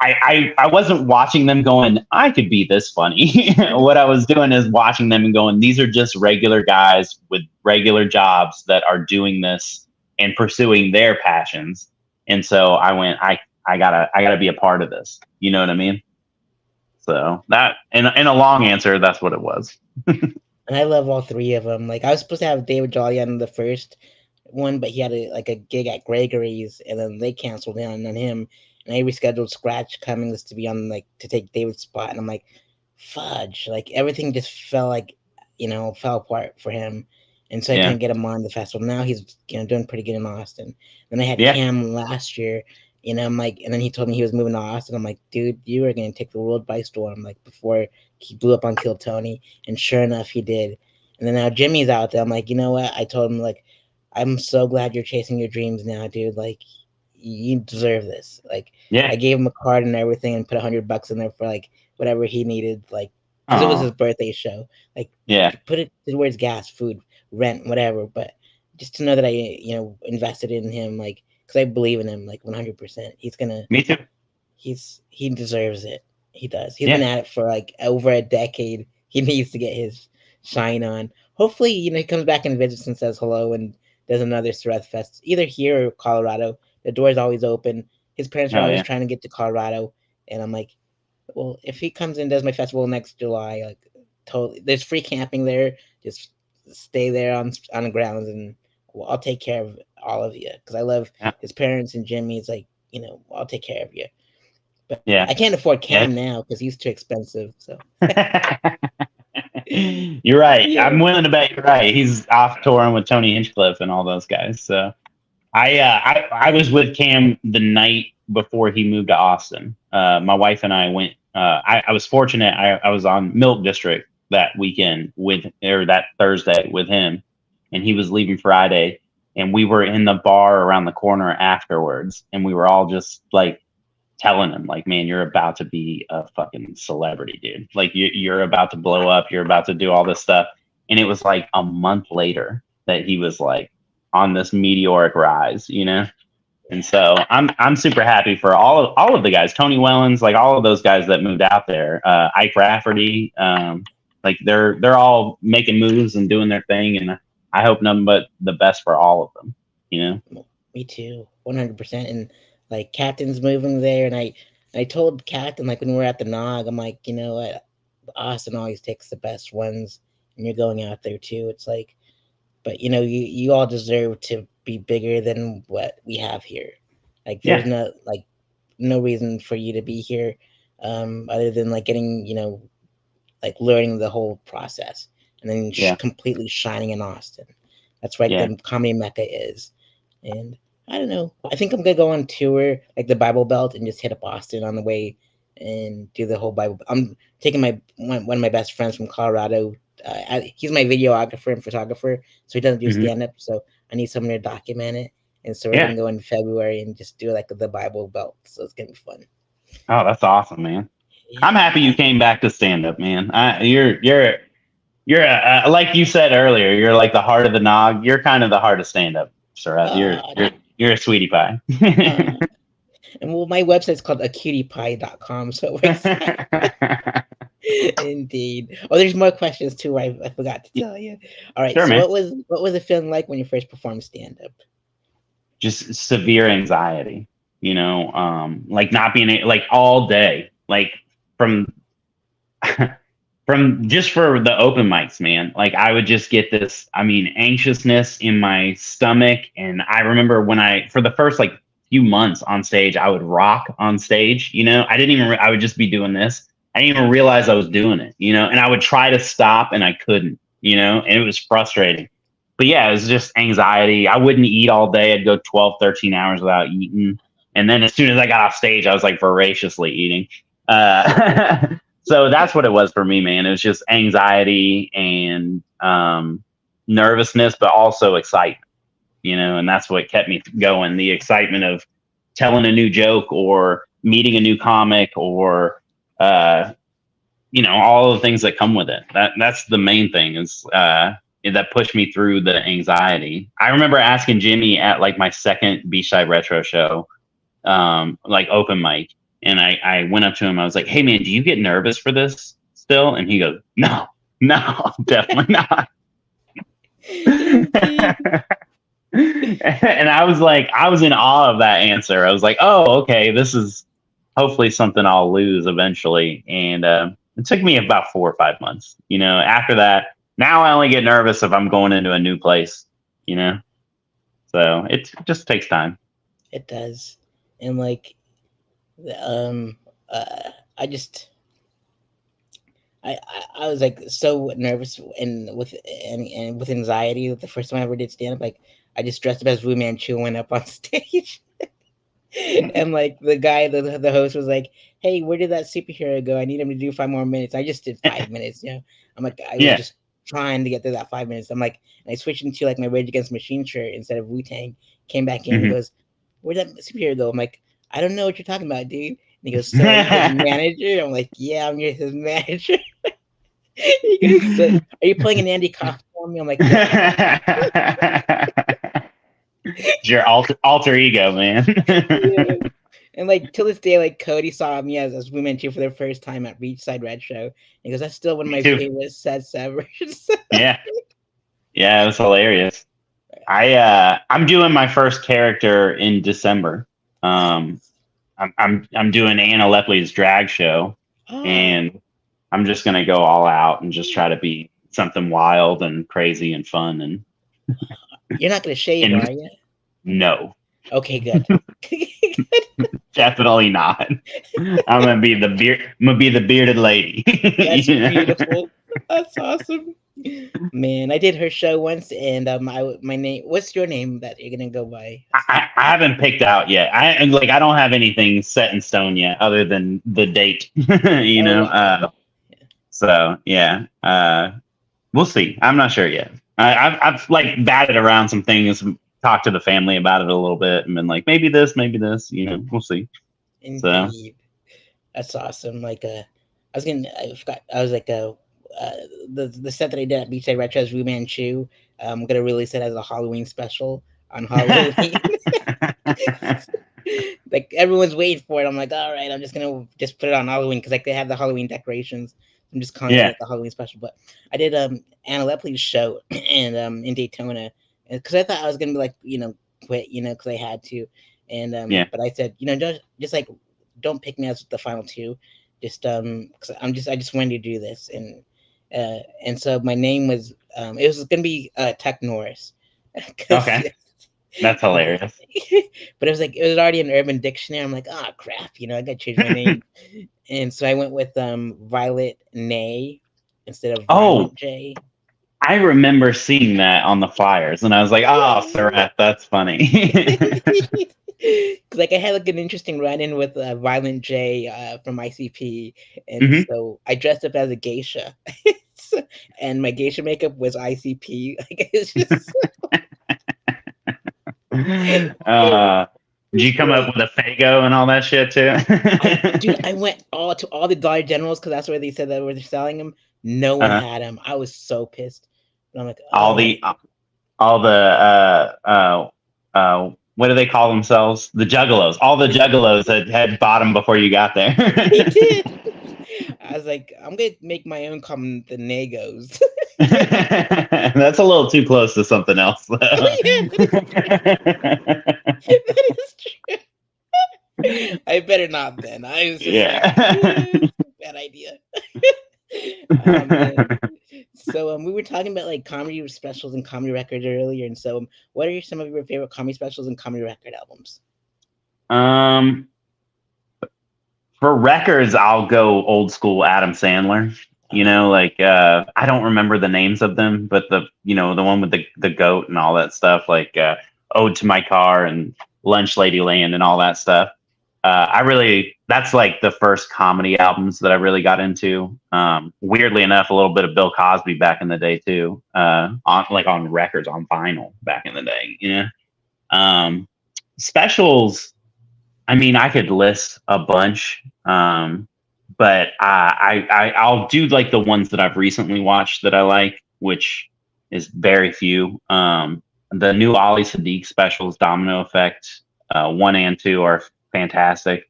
I wasn't watching them going, I could be this funny. What I was doing is watching them and going, these are just regular guys with regular jobs that are doing this and pursuing their passions. And so I went, I gotta be a part of this. You know what I mean? So that, in a long answer, that's what it was. And I love all three of them. Like I was supposed to have David Jolly on the first one, but he had a gig at Gregory's, and then they canceled in on him, and they rescheduled Scratch Cummings to be on to take David's spot, and I'm like, fudge! Like everything just fell fell apart for him, and so I Yeah. couldn't get him on the festival. Now he's doing pretty good in Austin. Then I had Yeah. Cam last year. I'm like, and then he told me he was moving to Austin. I'm like, dude, you are going to take the world by storm. Like before he blew up on Kill Tony, and sure enough, he did. And then now Jimmy's out there. I'm like, you know what? I told him like, I'm so glad you're chasing your dreams now, dude. Like, you deserve this. Like, I Yeah. gave him a card and everything, and put $100 in there for like whatever he needed, like, because it was his Oh. birthday show. Like, Yeah. put it towards gas, food, rent, whatever. But just to know that I, invested in him, like, because I believe in him, like 100%. He's gonna. Me too. He deserves it. He does. He's been Yeah. at it for like over a decade. He needs to get his shine on. Hopefully, he comes back and visits and says hello and does another Sareth Fest, either here or Colorado. The door's always open. His parents are Oh always yeah. trying to get to Colorado, and I'm like, well, if he comes and does my festival next July, like, totally, there's free camping there. Just stay there on the grounds, and I'll take care of all of you because I love Yeah. his parents and Jimmy. It's like, I'll take care of you. But Yeah. I can't afford Yeah. Cam now because he's too expensive. So You're right. yeah. I'm willing to bet you're right. He's off touring with Tony Hinchcliffe and all those guys. So I was with Cam the night before he moved to Austin. My wife and I went. I was fortunate. I was on Milk District that weekend that Thursday with him, and he was leaving Friday, and we were in the bar around the corner afterwards, and we were all just like telling him, like, man, you're about to be a fucking celebrity, dude. Like you're about to blow up. You're about to do all this stuff. And it was like a month later that he was like on this meteoric rise, And so I'm super happy for all of the guys, Tony Wellens, like all of those guys that moved out there, Ike Rafferty, like they're all making moves and doing their thing, and I hope nothing but the best for all of them, Me too, 100%. And like Captain's moving there, and I told Captain, like when we were at the Nog, I'm like, you know what, Austin always takes the best ones, and you're going out there too. It's like, but you all deserve to be bigger than what we have here. Like there's Yeah, no reason for you to be here, other than like getting like learning the whole process, and then yeah, completely shining in Austin. That's right, yeah, the comedy mecca is. And I don't know. I think I'm gonna go on tour like the Bible Belt and just hit up Austin on the way and do the whole Bible. I'm taking my one of my best friends from Colorado. He's my videographer and photographer, so he doesn't do hmm stand up. So I need someone to document it, and so we're yeah. gonna go in February and just do like the Bible Belt. So it's gonna be fun. Oh, that's awesome, man. I'm happy you Yeah. came back to stand up, man. You're like you said earlier. You're like the heart of the Nog. You're kind of the heart of stand up, Sareth. You're Uh, you're you're a sweetie pie. uh, and well, my website's called acutiepie.com, so it works. Indeed. Oh, there's more questions too. I forgot to tell you. All right. Sure, So man. what was it feeling like when you first performed stand up? Just severe anxiety. Like not being like all day, like from from just for the open mics, man. Like I would just get this, anxiousness in my stomach. And I remember for the first like few months on stage, I would rock on stage, I didn't even, I would just be doing this. I didn't even realize I was doing it, and I would try to stop and I couldn't, and it was frustrating. But yeah, it was just anxiety. I wouldn't eat all day. I'd go 12, 13 hours without eating. And then as soon as I got off stage, I was like voraciously eating. So that's what it was for me, man. It was just anxiety and nervousness, but also excitement, and that's what kept me going. The excitement of telling a new joke or meeting a new comic or all the things that come with it. That's the main thing is that pushed me through the anxiety. I remember asking Jimmy at like my second Beachside Retro show, like open mic, and I went up to him. I was like, "Hey man, do you get nervous for this still?" And he goes, "No, no, definitely not." And I was like, I was in awe of that answer. I was like, "Oh, okay, this is hopefully something I'll lose eventually." And it took me about 4 or 5 months. After that, now I only get nervous if I'm going into a new place. So it just takes time. It does, and like, um, I just. I was like so nervous and with anxiety the first time I ever did stand up. Like I just dressed up as Wu Manchu and went up on stage. And like the host was like, "Hey, where did that superhero go? I need him to do 5 more minutes." I just did 5 minutes. I'm like, I was Yeah. just trying to get through that 5 minutes. I'm like, and I switched into like my Rage Against the Machine shirt instead of Wu Tang. Came back in and Mm-hmm. goes, "Where'd that superhero go?" I'm like, "I don't know what you're talking about, dude." And he goes, "So are you his manager?" I'm like, "Yeah, I'm his manager." He goes, "So, are you playing an Andy Kaufman for me?" I'm like, "Yeah." It's your alter ego, man. Yeah. And like till this day, like Cody saw me as Wu Manchu for the first time at Beachside Red Show. He goes, "That's still one of Me my too. favorite sets ever." Yeah. Yeah, it was hilarious. I'm doing my first character in December. I'm doing Anna Lepley's drag show, Oh, and I'm just gonna go all out and just try to be something wild and crazy and fun you're not gonna shave, and are you? no, Okay, good. definitely not. I'm gonna be the bearded lady. That's You know? beautiful. That's awesome. Man, I did her show once, and my name. What's your name that you're gonna go by? I haven't picked out yet. I don't have anything set in stone yet, other than the date. you Oh know. wow. So yeah, we'll see. I'm not sure yet. I've like batted around some things, talked to the family about it a little bit, and been like, maybe this, maybe this. We'll see. So Indeed. That's awesome. Like I forgot. I was like the set that I did at Beachside Retro is Wu Manchu. I'm gonna release it as a Halloween special on Halloween. Like everyone's waiting for it. I'm like, all right, I'm just gonna just put it on Halloween because like they have the Halloween decorations. I'm just calling it yeah. like the Halloween special. But I did Anna Lepley's show and in Daytona because I thought I was gonna be like quit because I had to and Yeah. but I said just like don't pick me as the final two just because I just wanted to do this and so my name was it was gonna be Tech Norris because Okay. That's hilarious. but it was already an Urban Dictionary. I'm like, oh crap, I gotta change my name. And so I went with Violet Ney instead of Oh, Violent J. I remember seeing that on the flyers, and I was like, "Oh, Sareth, that's funny." Cause like I had like an interesting run-in with Violent J from ICP, and hmm so I dressed up as a geisha, and my geisha makeup was ICP. Like it's just Did you come up with a Fago and all that shit too? I went all to all the Dollar Generals because that's where they said that where they're selling them. No one uh, had them. I was so pissed. And I'm like, all oh, the all the what do they call themselves? The Juggalos. All the Juggalos had bought them before you got there. they did. I was like, I'm gonna make my own come the Nagos. That's a little too close to something else, though. Oh yeah, that is true. I better not then. I was just like, Yeah. bad idea. Oh man. So we were talking about like comedy specials and comedy records earlier, and so what are some of your favorite comedy specials and comedy record albums? um, for records, I'll go old school Adam Sandler. Like I don't remember the names of them, but the one with the goat and all that stuff, like Ode to My Car and Lunch Lady Land and all that stuff. That's like the first comedy albums that I really got into. Weirdly enough, a little bit of Bill Cosby back in the day too, on records on vinyl back in the day. Specials. I mean, I could list a bunch. but I'll do like the ones that I've recently watched that I like, which is very few. The new Ali Sadiq specials, Domino Effect, 1 and 2 are fantastic.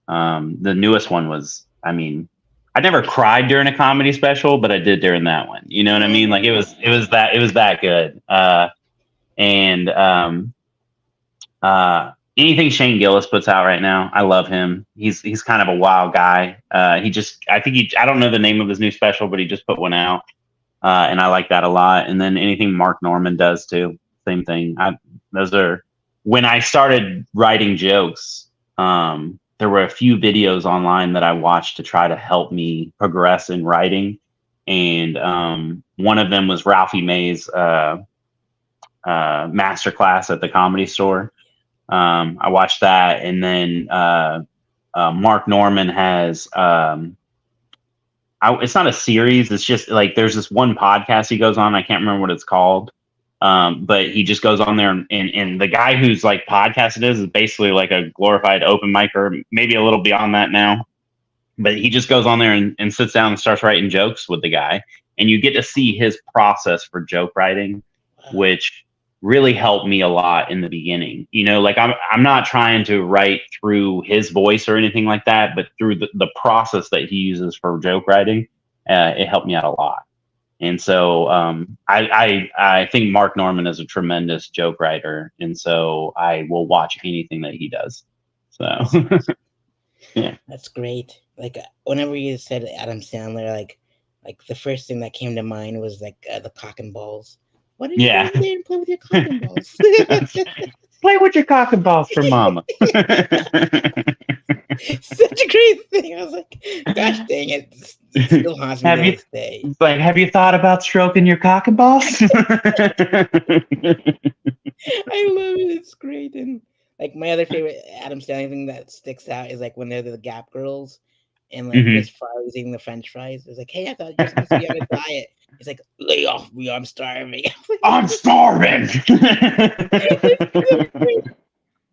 The newest one was, I mean, I never cried during a comedy special, but I did during that one. You know what I mean? Like it was that good. And anything Shane Gillis puts out right now, I love him. He's kind of a wild guy. I don't know the name of his new special, but he just put one out, and I like that a lot. And then anything Mark Norman does too, same thing. Those are when I started writing jokes. There were a few videos online that I watched to try to help me progress in writing, and one of them was Ralphie May's masterclass at the Comedy Store. I watched that, and then Mark Norman has it's not a series, it's just like there's this one podcast he goes on, I can't remember what it's called, but he just goes on there, and the guy who's like podcast it is basically like a glorified open mic, or maybe a little beyond that now, but he just goes on there and sits down and starts writing jokes with the guy, and you get to see his process for joke writing, which really helped me a lot in the beginning. You know, like I'm not trying to write through his voice or anything like that, but through the process that he uses for joke writing, it helped me out a lot. And so I think Mark Norman is a tremendous joke writer, and so I will watch anything that he does. So yeah, That's great. Like whenever you said Adam Sandler, like the first thing that came to mind was like the cock and balls. Why don't you go yeah. over there and play with your cock and balls? Play with your cock and balls for mama. Such a great thing. I was like, gosh dang it. It still haunts me to this day. It's like, have you thought about stroking your cock and balls? I love it. It's great. And like my other favorite Adam Sandler thing that sticks out is like when they're the Gap girls and like Chris Farley's eating the French fries. It's like, hey, I thought you were supposed to be on a diet. He's like, lay off me, I'm starving. I'm starving.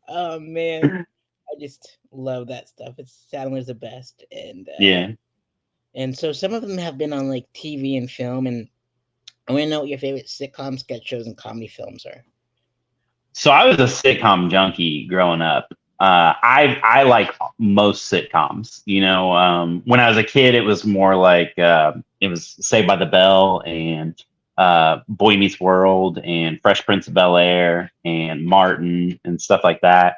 Oh man, I just love that stuff. Sandler's the best, and yeah. And so some of them have been on like TV and film, and I want to know what your favorite sitcom, sketch shows, and comedy films are. So I was a sitcom junkie growing up. I like most sitcoms. You know, when I was a kid, it was more like it was Saved by the Bell and Boy Meets World and Fresh Prince of Bel-Air and Martin and stuff like that.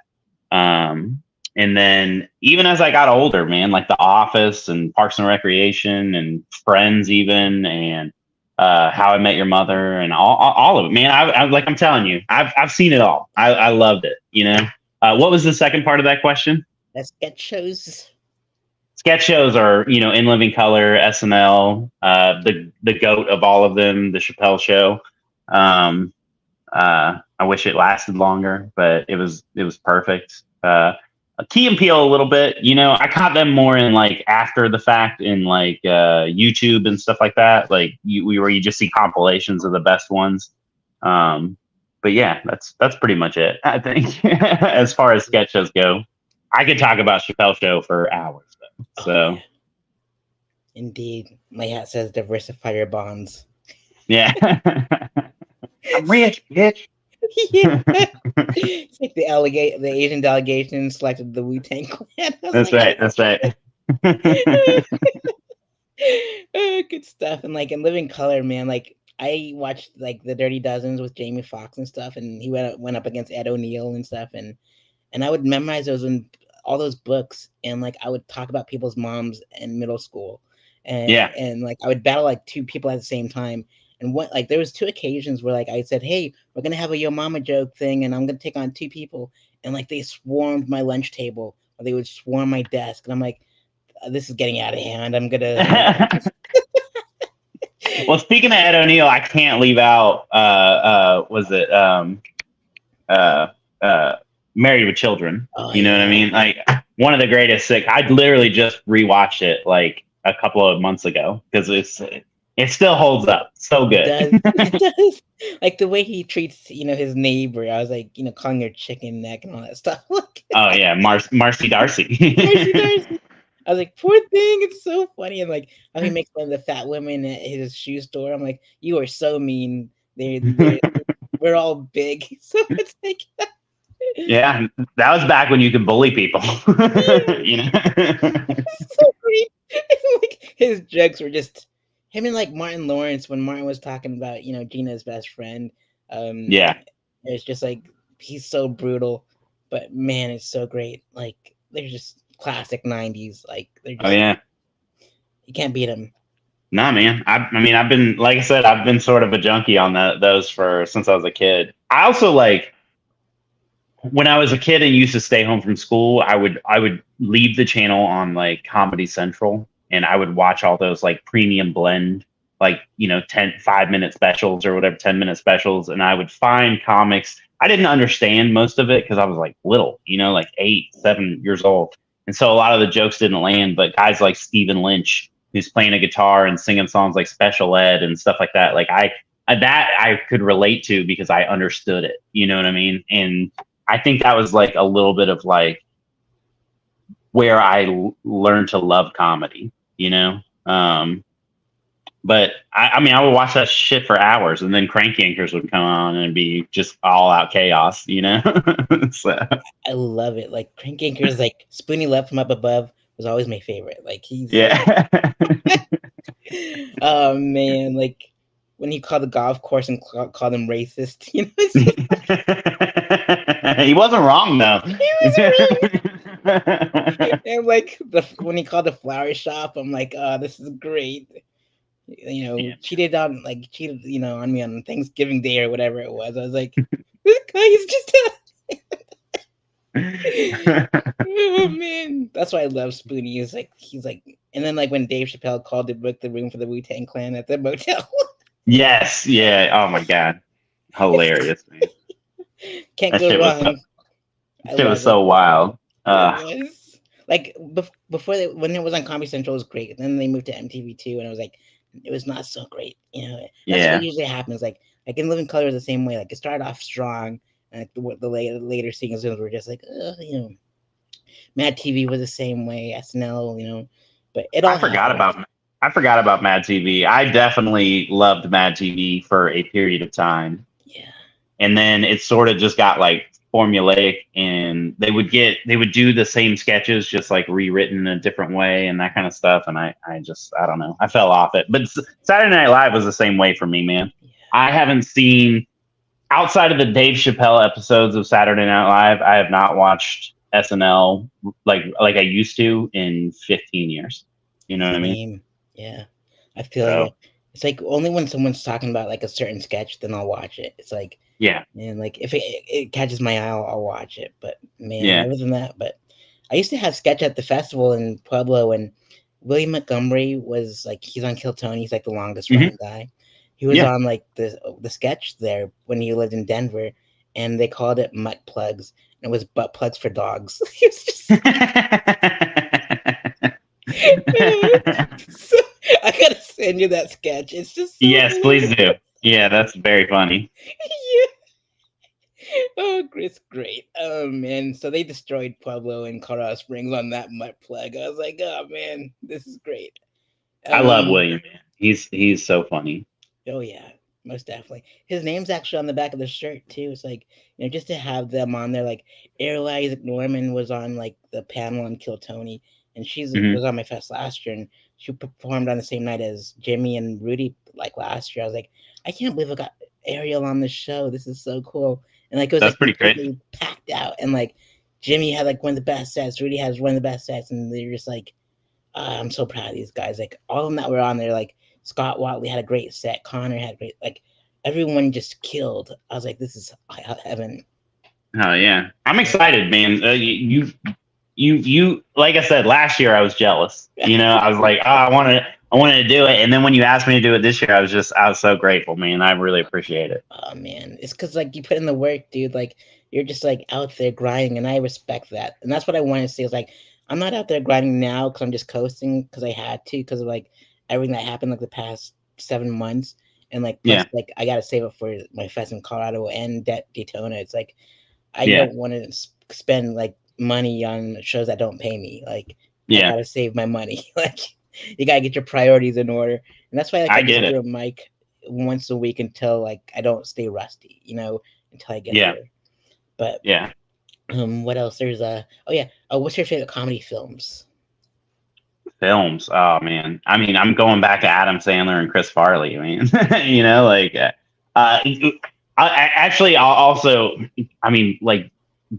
And then even as I got older, man, like The Office and Parks and Recreation and Friends, even, and How I Met Your Mother and all of it, man. I'm telling you, I've seen it all. I loved it. You know. What was the second part of that question? That's sketch shows. Sketch shows are, you know, In Living Color, SNL, the goat of all of them, the Chappelle Show. I wish it lasted longer, but it was perfect. Key and Peele a little bit, you know, I caught them more in like after the fact in like YouTube and stuff like that. Like where you just see compilations of the best ones. But yeah, that's pretty much it, I think, as far as sketch shows go. I could talk about Chappelle Show for hours, though. So, yeah. Indeed, my hat says diversify your bonds. Yeah, I'm rich, bitch. Yeah. It's like the Asian delegation selected the Wu-Tang Clan. That's right. That's right. Good stuff. And like in Living Color, man, like I watched like the Dirty Dozens with Jamie Foxx and stuff, and he went up against Ed O'Neill and stuff, and I would memorize all those books, and like I would talk about people's moms in middle school, and like I would battle like two people at the same time. And what like there was 2 occasions where like I said, hey, we're gonna have a Yo Mama joke thing, and I'm gonna take on 2 people, and like they swarmed my lunch table, or they would swarm my desk, and I'm like, this is getting out of hand. I'm gonna. Well, speaking of Ed O'Neill, I can't leave out. Married with Children? You know what I mean? Like one of the greatest I literally just rewatched it like a couple of months ago because it still holds up so good. It does. Like the way he treats, his neighbor. I was like, calling her chicken neck and all that stuff. Oh yeah, Marcy Darcy. Marcy Darcy. I was like, poor thing, it's so funny. And like how he makes fun of the fat women at his shoe store. I'm like, you are so mean. We're all big. So it's like Yeah, that was back when you could bully people. You know? so great. Like his jokes were just him and like Martin Lawrence when Martin was talking about, Gina's best friend. Um Yeah. it's just like he's so brutal, but man, it's so great. Like they're just classic '90s. Like they're Oh just yeah. you can't beat them. Nah, man. I mean, I've been like I said, I've been sort of a junkie on those for since I was a kid. I also like when I was a kid and used to stay home from school, I would leave the channel on like Comedy Central and I would watch all those like premium blend, like, 5 minute specials or whatever, 10-minute specials. And I would find comics. I didn't understand most of it because I was like little, like 8, 7 years old. And so a lot of the jokes didn't land, but guys like Stephen Lynch, who's playing a guitar and singing songs like Special Ed and stuff like that, like I could relate to because I understood it. You know what I mean? And I think that was like a little bit of like where I learned to love comedy. But I mean, I would watch that shit for hours, and then Crank Yankers would come on and be just all out chaos. So, I love it. Like Crank Yankers, like Spoonie Love from Up Above was always my favorite. Like he's so yeah. oh man, like when he called the golf course and called him racist, it's just, He wasn't wrong though. he was right. And like when he called the flower shop, I'm like, oh, this is great. Yeah. Cheated, on me on Thanksgiving Day or whatever it was. I was like, this guy is just oh man. That's why I love Spoonie. He's like and then like when Dave Chappelle called to book the room for the Wu-Tang Clan at the motel. Yes. Yeah. Oh my God. Hilarious, man. Can't That go shit was so, wrong. I shit was love it. so wild. It was like before when it was on Comedy Central, it was great. Then they moved to MTV2, and it was not so great. That's what Yeah. usually happens. Like in Living Color, the same way. Like it started off strong, and the later seasons were just like, Mad TV was the same way. SNL, but it I all forgot happens. about I forgot about Mad TV. I definitely loved Mad TV for a period of time. Yeah, And then it sort of just got like formulaic and they would do the same sketches just like rewritten in a different way and that kind of stuff. And I don't know. I fell off it. But Saturday Night Live was the same way for me, man. yeah. I haven't seen outside of the Dave Chappelle episodes of Saturday Night Live, I have not watched SNL like I used to in 15 years. You know what I mean? Same. Yeah, I feel you. So It's like only when someone's talking about like a certain sketch, then I'll watch it. It's like, yeah, man, like if it catches my eye, I'll watch it. But man, yeah. other than that, but I used to have sketch at the festival in Pueblo, and William Montgomery was like he's on Kill Tony. He's like the longest Hmm. running guy. He was Yeah. on like the sketch there when he lived in Denver, and they called it Mutt Plugs, and it was butt plugs for dogs. It was just so, I gotta send you that sketch. It's just so Yes, please do. hilarious. Yeah, that's very funny. Yeah. Oh, it's great. Oh man, so they destroyed Pueblo and Colorado Springs on that Mutt plug. I was like, oh man, this is great. I love Um, William, man. He's so funny. oh yeah, most definitely. His name's actually on the back of the shirt too. It's like just to have them on there. Like Ariel Isaac Norman was on like the panel on Kill Tony, and she's Hmm. was on my fest last year, and she performed on the same night as Jimmy and Rudy like last year. I was like, I can't believe I got Ariel on the show. This is so cool. And like it was That's like pretty crazy. completely packed out, and like Jimmy had like one of the best sets. Rudy has one of the best sets, and they're just like I'm so proud of these guys. Like all of them that were on there, like Scott Watley had a great set. Connor had great, like everyone just killed. I was like, this is heaven. Oh yeah, I'm excited, man. You like I said last year, I was jealous. I was like, oh, I wanted to do it, and then when you asked me to do it this year, I was so grateful, man. I really appreciate it. Oh man, it's because like you put in the work, dude. Like you're just like out there grinding, and I respect that. And that's what I want to see. Is like I'm not out there grinding now because I'm just coasting because I had to because of like everything that happened like the past 7 months, and like plus Yeah, like I gotta save up for my fest in Colorado and Daytona. It's like I yeah, don't want to spend like money on shows that don't pay me. Like I Yeah, gotta save my money. Like you gotta get your priorities in order, and that's why like I I just get do it. a mic once a week until like I don't stay rusty, until I get Yeah, there. But yeah. what else? There's oh yeah, what's your favorite comedy films? Films. Oh man. I mean, I'm going back to Adam Sandler and Chris Farley. I mean, like, actually, I'll also, I mean, like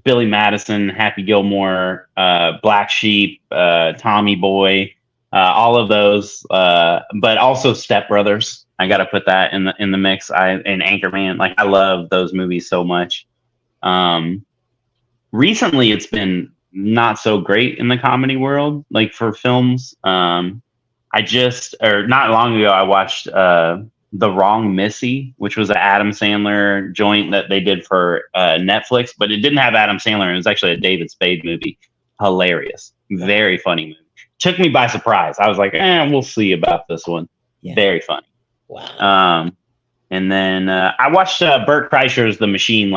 Billy Madison, Happy Gilmore, Black Sheep, Tommy Boy, all of those, but also Step Brothers. I got to put that in the mix. And Anchorman. Like, I love those movies so much. Um, Recently it's been not so great in the comedy world, like for films. I just, or not long ago, I watched The Wrong Missy, which was an Adam Sandler joint that they did for Netflix, but it didn't have Adam Sandler. It was actually a David Spade movie. Hilarious, Wow, very funny movie. Took me by surprise. I was like, we'll see about this one. yeah, Very funny. wow, Um, and then I watched Burt Kreischer's The Machine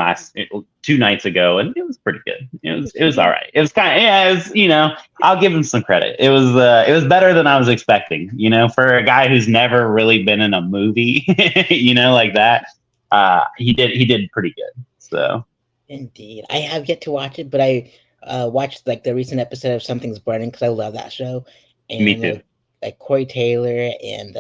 2 nights ago, and it was pretty good. It was all right. It was kind of, yeah. It was, I'll give him some credit. It was better than I was expecting. For a guy who's never really been in a movie, like that. He did pretty good. So indeed. I have yet to watch it, but I watched like the recent episode of Something's Burning because I love that show, me and too. like Corey Taylor and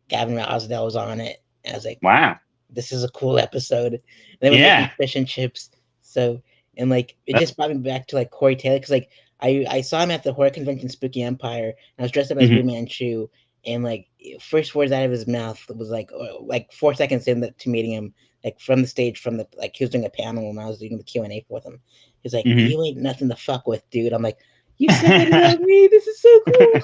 Gavin Rossdale was on it. And I was like, Wow. this is a cool episode. And they were making Yeah. fish and chips. So, and like, it That's, just brought me back to like Corey Taylor because like I saw him at the horror convention Spooky Empire, and I was dressed up as mhm, Fu Manchu, and like first words out of his mouth was like 4 seconds to meeting him, like from the stage, from the like he was doing a panel and I was doing the Q&A for them. He's like, mhm. "You ain't nothing to fuck with, dude." I'm like, "You said that about me. This is so cool."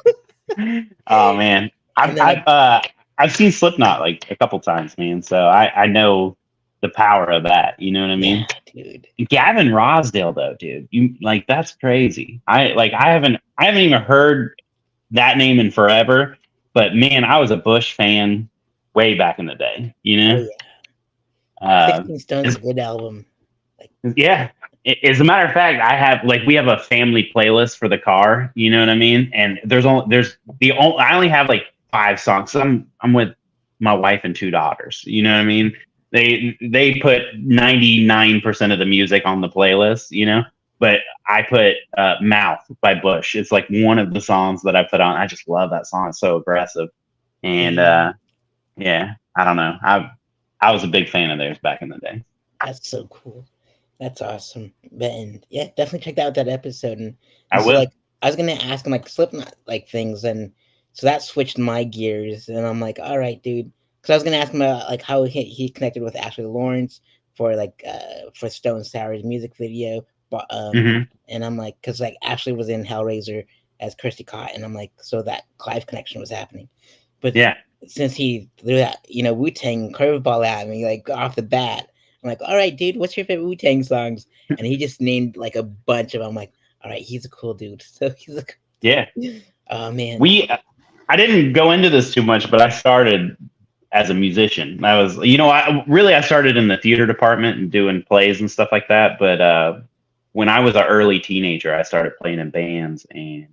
Oh man, And I've then like, I've uh, I've seen Slipknot like a couple times, man. So I know the power of that. You know what I yeah, mean? dude. Gavin Rosdale, though, dude, you like that's crazy. I haven't even heard that name in forever. But man, I was a Bush fan way back in the day. Oh yeah, Uh, 16 Stones is a good album. Like, Yeah. As a matter of fact, we have a family playlist for the car. You know what I mean? And I only have like 5 songs. I'm with my wife and 2 daughters. You know what I mean? They put 99% of the music on the playlist. But I put "Mouth" by Bush. It's like one of the songs that I put on. I just love that song. It's so aggressive. And damn, yeah, I don't know. I was a big fan of theirs back in the day. that's so cool. That's awesome. But and yeah, definitely check out that episode. And I so will. like I was gonna ask him like Slipknot like things, and so that switched my gears, and I'm like, all right, dude. Because I was gonna ask him about like how he connected with Ashley Lawrence for like for Stone Sour's music video, but Hmm. and I'm like, because like Ashley was in Hellraiser as Kirsty Cott, and I'm like, so that Clive connection was happening. But Yeah. since he threw that Wu Tang curveball at me like off the bat, I'm like, all right, dude, what's your favorite Wu Tang songs? And he just named like a bunch of them. I'm like, all right, he's a cool dude. So he's like, Yeah. oh man, we I didn't go into this too much, but I started as a musician. I started in the theater department and doing plays and stuff like that. But when I was an early teenager, I started playing in bands, and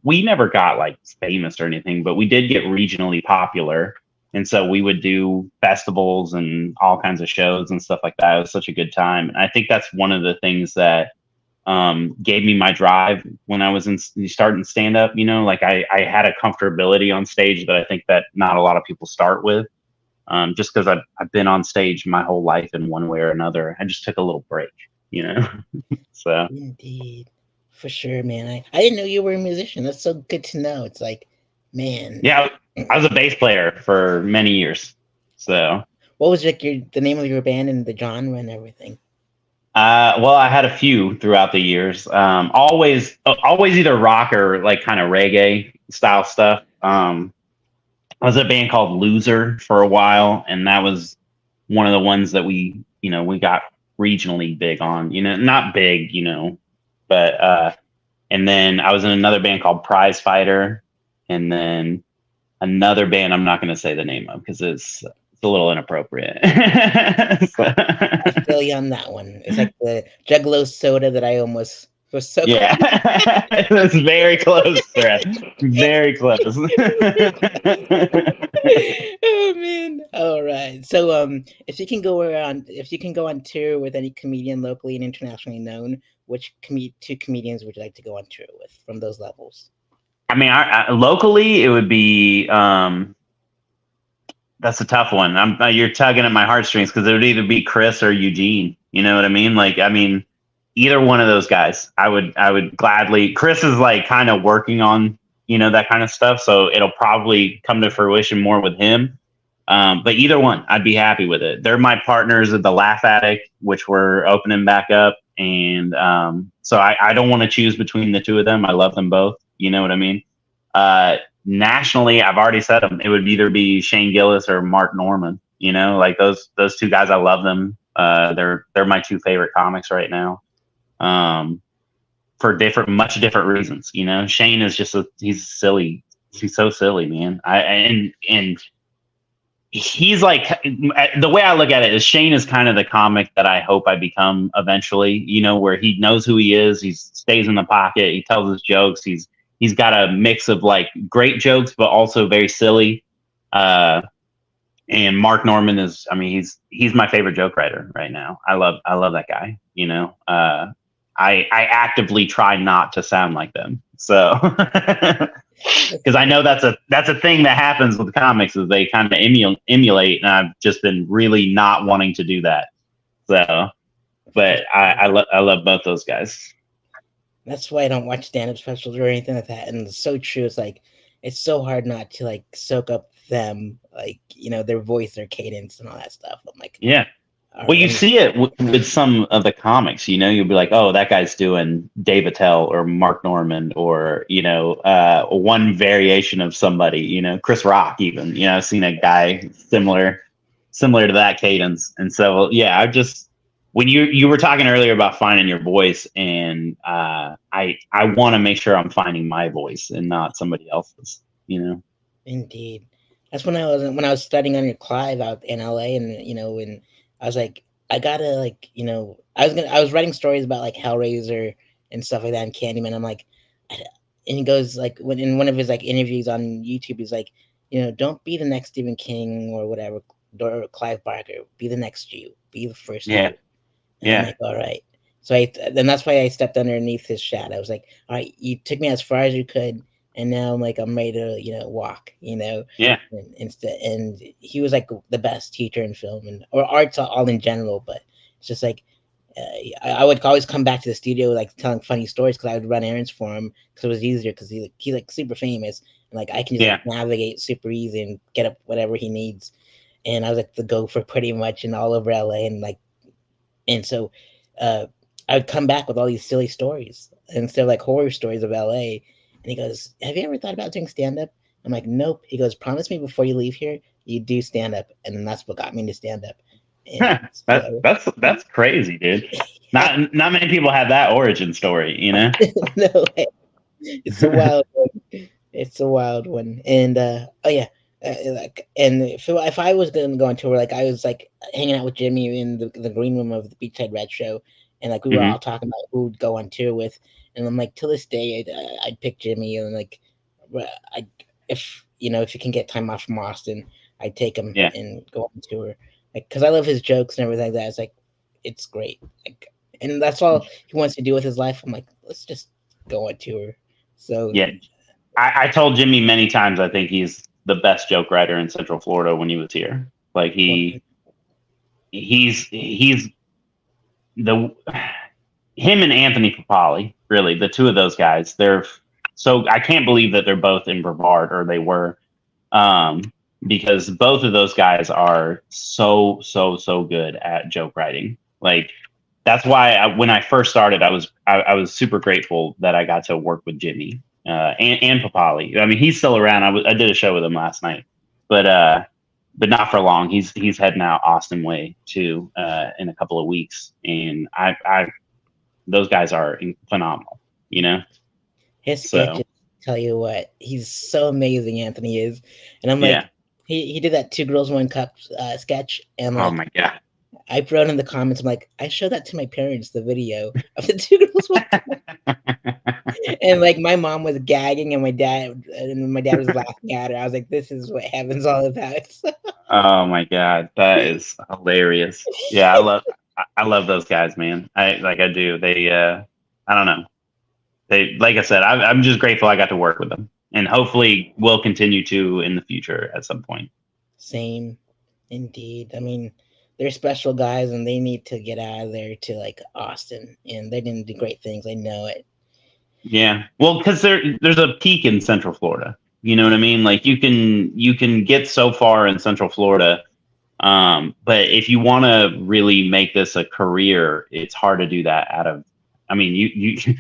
we never got like famous or anything, but we did get regionally popular. And so we would do festivals and all kinds of shows and stuff like that. It was such a good time. And I think that's one of the things that gave me my drive when I was starting stand up. Like I had a comfortability on stage that I think that not a lot of people start with. Just because I've been on stage my whole life in one way or another. I just took a little break, you know. So indeed, for sure, man. I didn't know you were a musician. That's so good to know. It's like, man, yeah, I was a bass player for many years. So what was like the name of your band and the genre and everything? well, I had a few throughout the years. Always either rock or like kind of reggae style stuff. I was in a band called Loser for a while, and that was one of the ones that we got regionally big on. Not big, but and then I was in another band called Prize Fighter, and then another band I'm not going to say the name of because it's a little inappropriate. So- I feel you on that one. It's like the Juggalo soda that I almost was so close. Yeah, that's very close, Sareth. Very close. Oh man! All right. So, if you can go on tour with any comedian locally and internationally known, which two comedians would you like to go on tour with from those levels? I mean, locally, it would be. That's a tough one. You're tugging at my heartstrings because it would either be Chris or Eugene. You know what I mean? Like, I mean, either one of those guys, I would gladly. Chris is like kind of working on that kind of stuff, so it'll probably come to fruition more with him. But either one, I'd be happy with it. They're my partners at the Laugh Attic, which we're opening back up, and so I don't want to choose between the two of them. I love them both. You know what I mean? Nationally, I've already said them. It would either be Shane Gillis or Mark Norman. Like those two guys. I love them. They're my two favorite comics right now. For much different reasons. Shane is he's silly. He's so silly, man. And he's like, the way I look at it is Shane is kind of the comic that I hope I become eventually. Where he knows who he is. He stays in the pocket. He tells his jokes. He's got a mix of like great jokes, but also very silly. And Mark Norman is, I mean, he's my favorite joke writer right now. I love that guy. I actively try not to sound like them. So, because I know that's a thing that happens with comics is they kind of emulate, and I've just been really not wanting to do that. So, but I love both those guys. That's why I don't watch stand-up specials or anything like that. And it's so true. It's like it's so hard not to like soak up them, like their voice, their cadence, and all that stuff. I'm like, yeah. Well, you see it with some of the comics. You'll be like, oh, that guy's doing Dave Attell or Mark Norman or one variation of somebody. Chris Rock even. I've seen a guy similar to that cadence. And so yeah, I just. When you were talking earlier about finding your voice, and I want to make sure I'm finding my voice and not somebody else's. Indeed, that's when I was studying under Clive out in LA, and when I was like, I gotta I was writing stories about like Hellraiser and stuff like that and Candyman. I'm like, and he goes like when in one of his like interviews on YouTube, he's like, don't be the next Stephen King or whatever, or Clive Barker. Be the next you. Be the first. Yeah. You. Yeah. I'm like, all right. So then that's why I stepped underneath his shadow. I was like, all right, you took me as far as you could, and now I'm ready to walk. Yeah. And he was like the best teacher in film or arts all in general. But it's just like I would always come back to the studio like telling funny stories because I would run errands for him because it was easier because he's like super famous and like I can just navigate super easy and get up whatever he needs. And I was like the gopher pretty much in all over LA and so I would come back with all these silly stories instead of like horror stories of LA. And he goes, have you ever thought about doing stand-up? I'm like, nope. He goes, promise me before you leave here, you do stand-up. And then that's what got me to stand-up. That's crazy, dude. Not many people have that origin story, No way. It's a wild one. It's a wild one. And and if I was gonna go on tour, like I was like hanging out with Jimmy in the green room of the Beachside Red Show, and like we were all talking about who would go on tour with, and I'm like, till this day, I'd pick Jimmy, and like, if you can get time off from Austin, I'd take him and go on tour, like because I love his jokes and everything like that. It's like, it's great, like, and that's all he wants to do with his life. I'm like, let's just go on tour. So yeah, I told Jimmy many times I think he's the best joke writer in Central Florida when he was here. Like he's him and Anthony Papali, really, the two of those guys. So I can't believe that they're both in Brevard, or they were, because both of those guys are so good at joke writing. Like that's why when I first started, I was super grateful that I got to work with Jimmy. And Papali. I mean, he's still around. I did a show with him last night, but not for long. He's heading out Austin way too in a couple of weeks, and those guys are phenomenal. His sketches, tell you what, he's so amazing. Anthony is, and I'm like, he did that Two Girls One Cup sketch, and I'm like, oh my god, I wrote in the comments, I'm like, I showed that to my parents, the video of the two girls walking, and like my mom was gagging, and my dad was laughing at her. I was like, this is what heaven's all about. Oh my god, that is hilarious. Yeah, I love those guys, man. I do. They I don't know. They, like I said, I'm just grateful I got to work with them, and hopefully we'll continue to in the future at some point. Same, indeed. I mean, they're special guys, and they need to get out of there to like Austin, and they're gonna do great things. I know it. Yeah, well, because there's a peak in Central Florida. You know what I mean? Like you can get so far in Central Florida, but if you want to really make this a career, it's hard to do that out of. I mean, you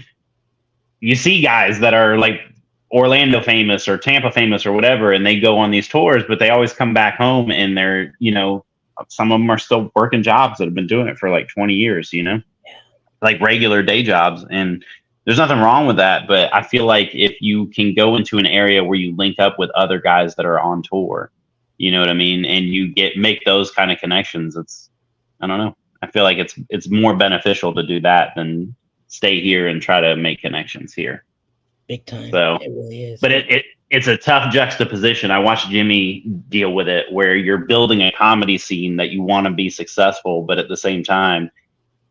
you see guys that are like Orlando famous or Tampa famous or whatever, and they go on these tours, but they always come back home and they're, some of them are still working jobs that have been doing it for like 20 years, like regular day jobs. And there's nothing wrong with that. But I feel like if you can go into an area where you link up with other guys that are on tour, you know what I mean? And you make those kind of connections. I don't know. I feel like it's more beneficial to do that than stay here and try to make connections here. Big time. So it really is. But it's a tough juxtaposition. I watched Jimmy deal with it, where you're building a comedy scene that you want to be successful, but at the same time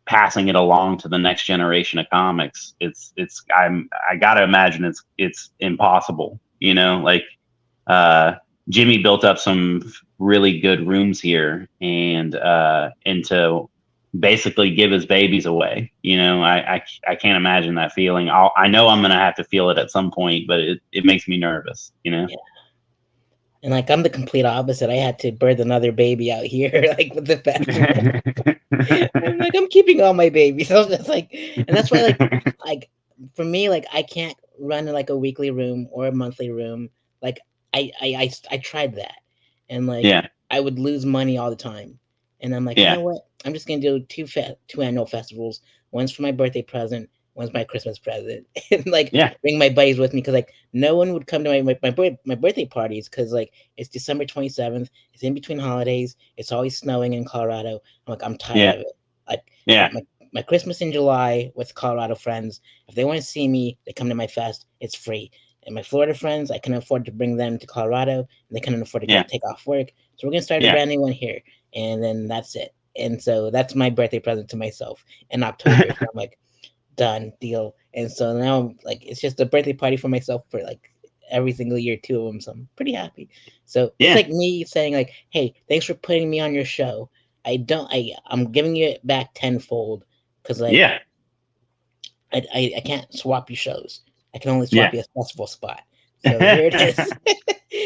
passing it along to the next generation of comics. I gotta imagine it's impossible. Like Jimmy built up some really good rooms here, and to basically give his babies away. I can't imagine that feeling. I know I'm gonna have to feel it at some point, but it makes me nervous. Yeah. And like I'm the complete opposite. I had to birth another baby out here, like with the festival. I'm like, I'm keeping all my babies. So that's like, and that's why like for me, like I can't run like a weekly room or a monthly room. Like I tried that, and like Yeah. I would lose money all the time. And I'm like, you Yeah. know what? I'm just gonna do two annual festivals. One's for my birthday present. One's my Christmas present. And like Yeah. bring my buddies with me, because like no one would come to my birthday parties, because like it's December 27th. It's in between holidays. It's always snowing in Colorado. I'm like, I'm tired Yeah. of it. Like Yeah. my Christmas in July with Colorado friends. If they want to see me, they come to my fest. It's free. And my Florida friends, I can afford to bring them to Colorado, and they couldn't afford to Yeah. take off work. So we're gonna start a Yeah. brand new one here, and then that's it. And so that's my birthday present to myself in October. So I'm like, done deal. And so now I'm like, it's just a birthday party for myself for like every single year, two of them. So I'm pretty happy. So Yeah. it's like me saying like, hey, thanks for putting me on your show. I'm giving you it back tenfold, because like Yeah. I can't swap you shows. I can only Yeah. swap you a festival spot. So here it is.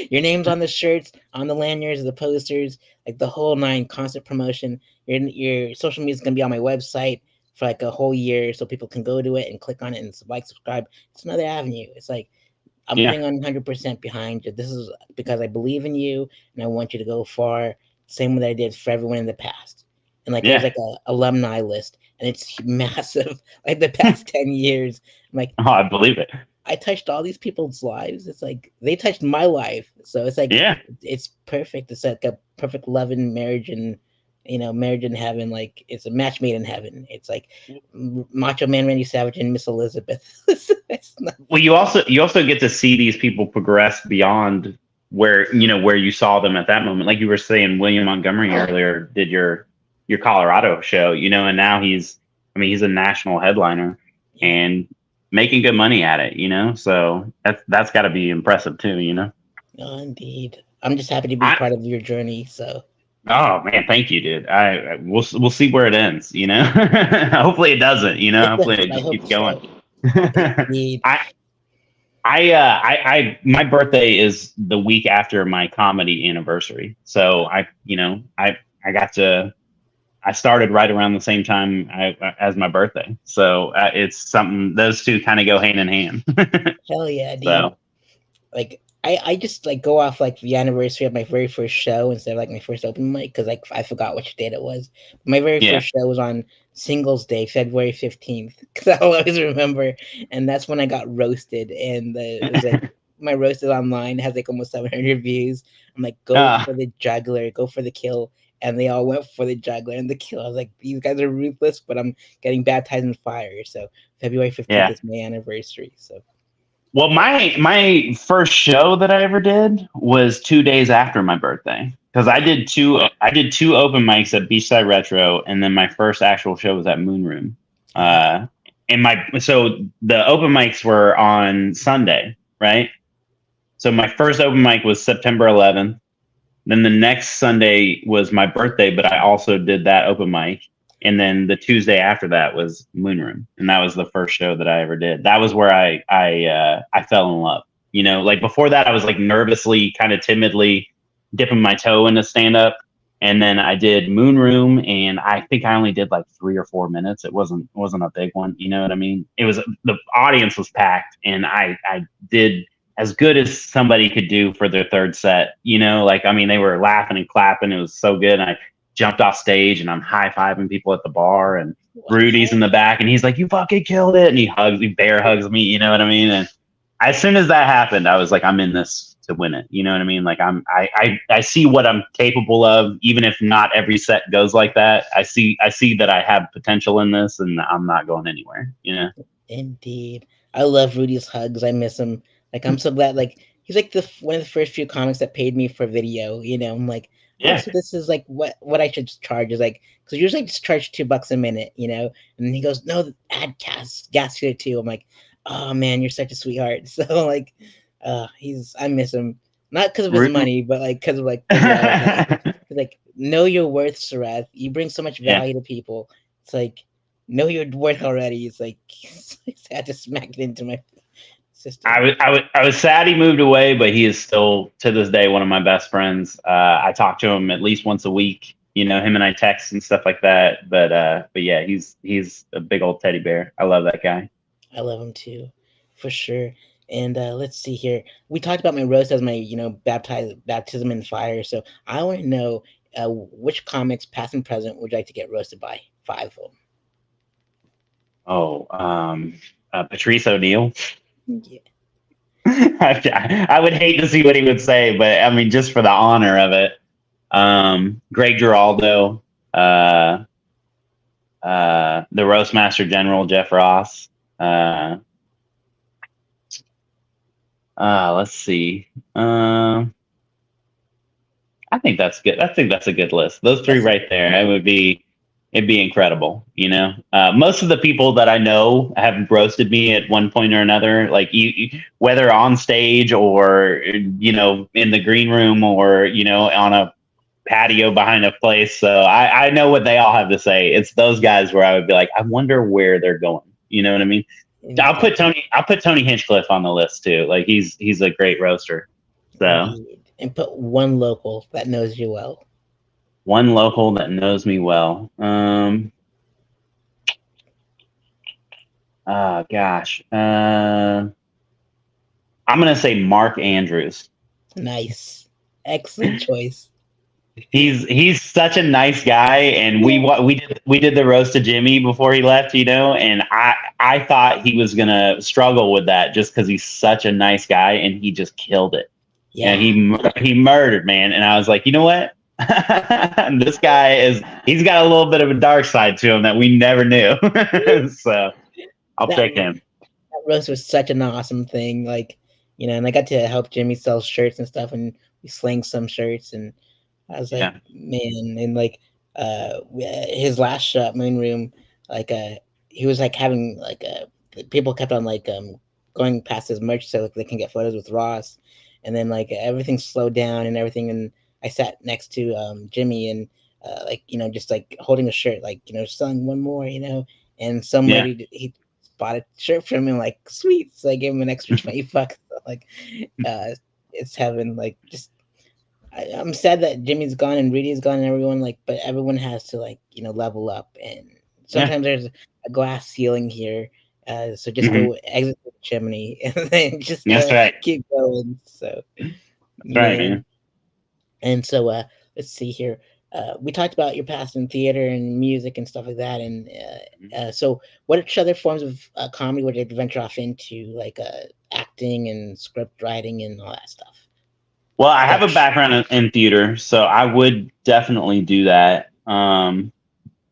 Your name's on the shirts, on the lanyards, the posters, like the whole nine. Constant promotion. Your social media is gonna be on my website for like a whole year, so people can go to it and click on it and like, subscribe. It's another avenue. It's like I'm Yeah. putting 100% behind you. This is because I believe in you and I want you to go far. Same way that I did for everyone in the past. And like there's Yeah. like a alumni list, and it's massive. Like the past 10 years, I'm like, Oh, I believe it. I touched all these people's lives. It's like they touched my life. So it's like, Yeah. it's perfect. It's like a perfect love and marriage, and marriage in heaven. Like it's a match made in heaven. It's like Macho Man Randy Savage and Miss Elizabeth. It's not, Well, you also get to see these people progress beyond where you saw them at that moment. Like you were saying, William Montgomery earlier did your Colorado show, and now he's a national headliner and making good money at it, so that's got to be impressive too. oh, indeed. I'm just happy to be part of your journey. So Oh man, thank you, dude. We'll see where it ends. Hopefully it doesn't. Hopefully it I just hope keeps going. so. Indeed. My birthday is the week after my comedy anniversary, so I started right around the same time as my birthday, so it's something, those two kind of go hand in hand. Hell yeah, dude. So like I just like go off like the anniversary of my very first show instead of like my first open mic, because like I forgot which date it was. My very first show was on Singles Day, February 15th, because I'll always remember, and that's when I got roasted. And it was like my roasted online has like almost 700 views. I'm like, go for the juggler, go for the kill. and they all went for the juggler and the kill. I was like, these guys are ruthless, but I'm getting baptized in fire. So February 15th Yeah. is my anniversary. So Well, my first show that I ever did was 2 days after my birthday because I did two open mics at Beachside Retro, and then my first actual show was at Moon Room. uh, Uh, and my so the open mics were on Sunday, right? So my first open mic was September 11th. Then the next Sunday was my birthday, but I also did that open mic. And then the Tuesday after that was Moon Room, and that was the first show that I ever did. That was where I fell in love. Like before that, I was like nervously, kind of timidly dipping my toe into stand up, and then I did Moon Room, and I think I only did like 3 or 4 minutes. It wasn't a big one. You know what I mean? It was the audience was packed, and I did as good as somebody could do for their third set. Like, I mean, they were laughing and clapping. It was so good. And I jumped off stage and I'm high fiving people at the bar, and Rudy's in the back and he's like, "You fucking killed it." And he bear hugs me. You know what I mean? And as soon as that happened, I was like, I'm in this to win it. You know what I mean? Like I see what I'm capable of, even if not every set goes like that. I see that I have potential in this, and I'm not going anywhere. indeed, I love Rudy's hugs. I miss him. Like I'm so glad. Like he's like the one of the first few comics that paid me for video. I'm like, oh, Yeah. so this is like what I should charge is like because usually I just charge $2 a minute. And he goes, no, add gas to it too. I'm like, oh man, you're such a sweetheart. So like, I miss him not because of his Rudy. money, but like because of like the love. Like know your worth, Sareth. You bring so much Yeah. value to people. It's like know your worth already. It's like I had to smack it into my system. I was sad he moved away, but he is still to this day one of my best friends. I talk to him at least once a week. Him and I text and stuff like that. But yeah, he's a big old teddy bear. I love that guy. I love him too, for sure. And let's see here. We talked about my roast as my, baptism in fire. So I want to know which comics, past and present, would you like to get roasted by? Five of Oh, Patrice O'Neill. them. Yeah. I would hate to see what he would say, but I mean, just for the honor of it. Greg Giraldo, the Roastmaster General Jeff Ross. Let's see. I think that's good. I think that's a good list. Those three That's right there, it'd be incredible. Most of the people that I know have roasted me at one point or another, like whether on stage or in the green room or on a patio behind a place. So I know what they all have to say. It's those guys where I would be like, I wonder where they're going. You know what I mean? I'll put Tony Hinchcliffe on the list too. Like he's a great roaster. So indeed. And put one local that knows you well. one local that knows me well. Gosh. I'm gonna say Mark Andrews. Nice. Excellent choice. He's such a nice guy, and we did the roast of Jimmy before he left, and I thought he was gonna struggle with that just because he's such a nice guy, and he just killed it. Yeah. He murdered, man, and I was like, you know what? This guy he's got a little bit of a dark side to him that we never knew. So I'll pick him. That roast was such an awesome thing. Like, and I got to help Jimmy sell shirts and stuff, and we slang some shirts, and I was like, Yeah. man, and like, his last show at Moon Room, like, he was like having like people kept on like going past his merch so like they can get photos with Ross, and then like everything slowed down and everything, and I sat next to Jimmy and like just like holding a shirt, like selling one more, and Yeah. he bought a shirt from him, like sweet, so I gave him an extra $20. Like, it's heaven, like just. I'm sad that Jimmy's gone and Rudy's gone and everyone but everyone has to level up, and Yeah. sometimes there's a glass ceiling here, so just Mm-hmm. go exit the chimney and then just That's right. keep going. So That's right, man. and so let's see here. We talked about your past in theater and music and stuff like that, and so what other forms of comedy would you venture off into, like acting and script writing and all that stuff? Well, I have a sketch. background in theater, so I would definitely do that.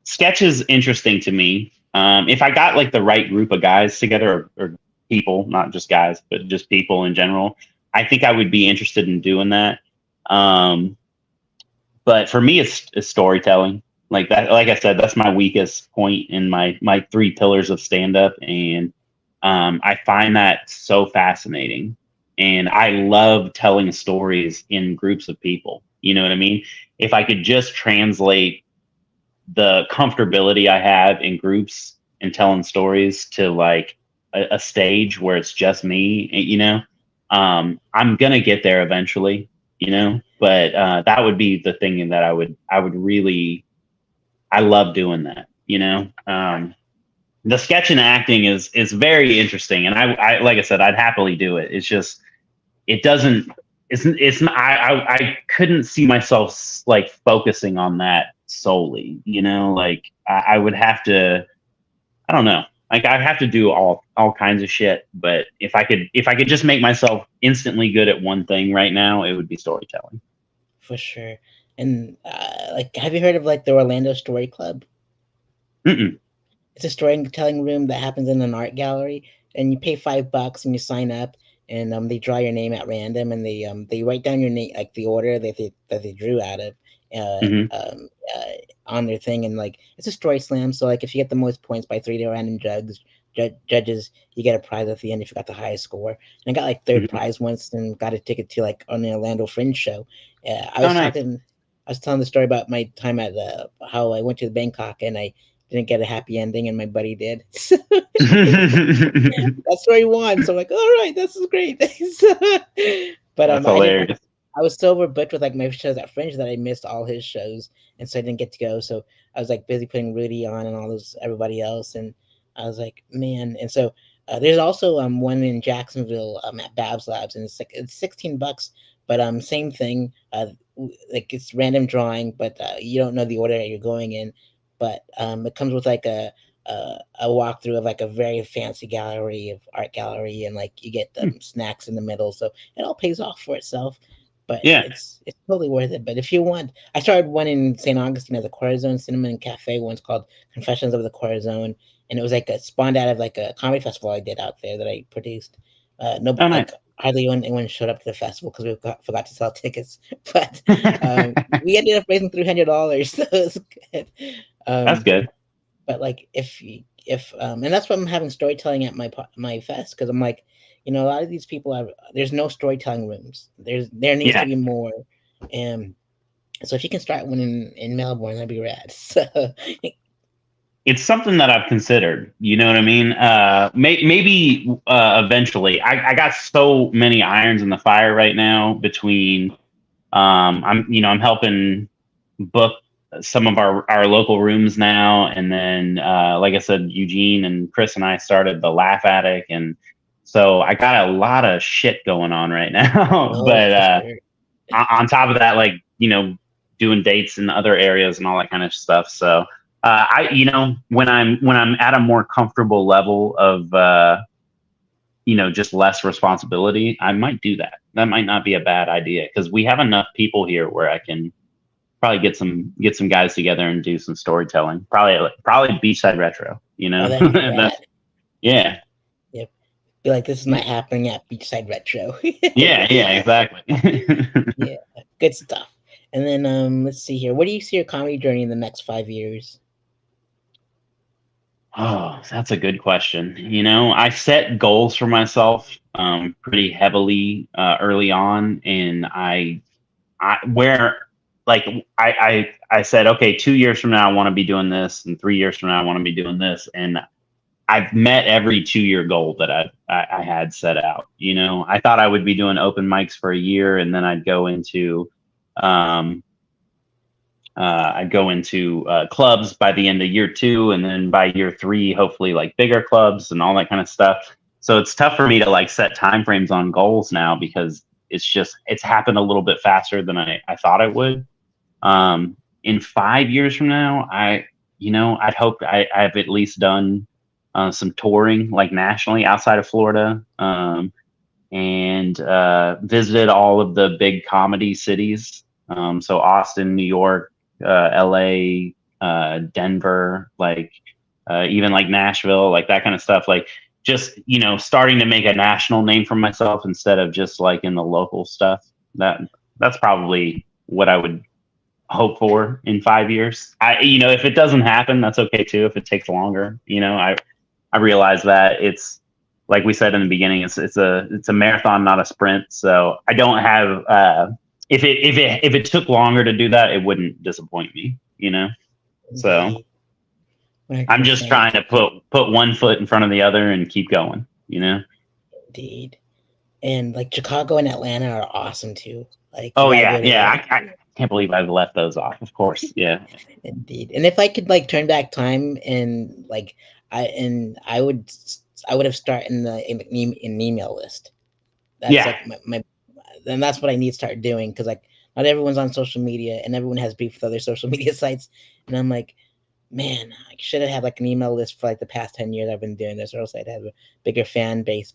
Sketch is interesting to me. If I got like the right group of guys together, or people, not just guys, but just people in general, I think I would be interested in doing that. Um, but for me, it's storytelling. Like that, like I said, that's my weakest point in my three pillars of stand up, and I find that so fascinating. And I love telling stories in groups of people. You know what I mean? If I could just translate the comfortability I have in groups and telling stories to like a stage where it's just me, I'm gonna get there eventually, but that would be the thing that I would really, I love doing that, the sketch and acting is very interesting, and I like I said, I'd happily do it. It's just, it doesn't, it's not, I couldn't see myself like focusing on that solely, like I would have to, I don't know, like I'd have to do all kinds of shit. But if I could just make myself instantly good at one thing right now, it would be storytelling. For sure. And like, have you heard of like the Orlando Story Club? Mm-mm. It's a storytelling room that happens in an art gallery, and you pay $5 and you sign up, and they draw your name at random, and they write down your name, like the order that they drew out of, uh, Mm-hmm. um, uh, on their thing, and like it's a story slam. So like if you get the most points by three random judges, you get a prize at the end if you got the highest score. And I got like third Mm-hmm. prize once, and got a ticket to like on the Orlando Fringe show. I Oh, was nice. talking. I was telling the story about my time at how I went to Bangkok and I didn't get a happy ending, and my buddy did. That's where he won. So I'm like, all right, this is great. But That's I didn't. hilarious. I was so overbooked with like my shows at Fringe that I missed all his shows, and so I didn't get to go. So I was like busy putting Rudy on and all those everybody else, and I was like, man. And so there's also one in Jacksonville at Babs Labs, and it's $16, but same thing. Like it's random drawing, but you don't know the order that you're going in. But it comes with like a walkthrough of like a very fancy gallery of art gallery, and like you get Hmm. snacks in the middle, so it all pays off for itself. But Yeah. it's totally worth it. But if you want, I started one in St. Augustine at the Corazon Cinema and Cafe once called Confessions of the Corazon, and it was like a spawned out of like a comedy festival I did out there that I produced. No, Oh, like nice. hardly anyone showed up to the festival because forgot to sell tickets, but we ended up raising $300, so it was good. That's Um, good. but like if and that's why I'm having storytelling at my fest, because I'm like, a lot of these people have, there's no storytelling rooms. There needs to Yeah. be more. And so if you can start one in Melbourne, that'd be rad. So It's something that I've considered. You know what I mean? Maybe eventually. I got so many irons in the fire right now between I'm helping book some of our local rooms now, and then like I said, Eugene and Chris and I started the Laugh Attic, and so I got a lot of shit going on right now. no, But for sure. on top of that, like, doing dates in other areas and all that kind of stuff. So when I'm at a more comfortable level of just less responsibility, I might do that. That might not be a bad idea, because we have enough people here where I can probably get some guys together and do some storytelling. Probably beachside retro. Oh, that'd be That's, rad. yeah, Yep. Be like, this is not happening at Beachside Retro. yeah, exactly. Yeah, good stuff. And then let's see here. What do you see your comedy journey in the next 5 years? Oh, that's a good question. I set goals for myself pretty heavily early on, and I where like I said, okay, 2 years from now I want to be doing this, and 3 years from now I want to be doing this, and I've met every 2 year goal that I had set out. I thought I would be doing open mics for a year, and then um, I'd go into clubs by the end of year two, and then by year three, hopefully like bigger clubs and all that kind of stuff. So it's tough for me to like set timeframes on goals now, because it's happened a little bit faster than I thought it would. In 5 years from now, I'd hope I've at least done some touring like nationally outside of Florida. and visited all of the big comedy cities. So Austin, New York, LA, Denver, like even like Nashville, like that kind of stuff. Like just, starting to make a national name for myself instead of just like in the local stuff. That's probably what I would hope for in 5 years. If it doesn't happen, that's okay too. If it takes longer, I realize that it's like we said in the beginning, it's a marathon, not a sprint. So I don't have if it took longer to do that, it wouldn't disappoint me. So Indeed. I'm just 100%. trying to put one foot in front of the other and keep going. Indeed. And like Chicago and Atlanta are awesome too. Like you Oh gotta yeah, go to yeah. those. I can't believe I've left those off. Of course, yeah, Indeed. And if I could like turn back time and like I would have started in an email list. That's yeah, like my and that's what I need to start doing because like not everyone's on social media and everyone has beef with other social media sites. And I'm like, man, I should have had like an email list for like the past 10 years I've been doing this, or else I'd have a bigger fan base.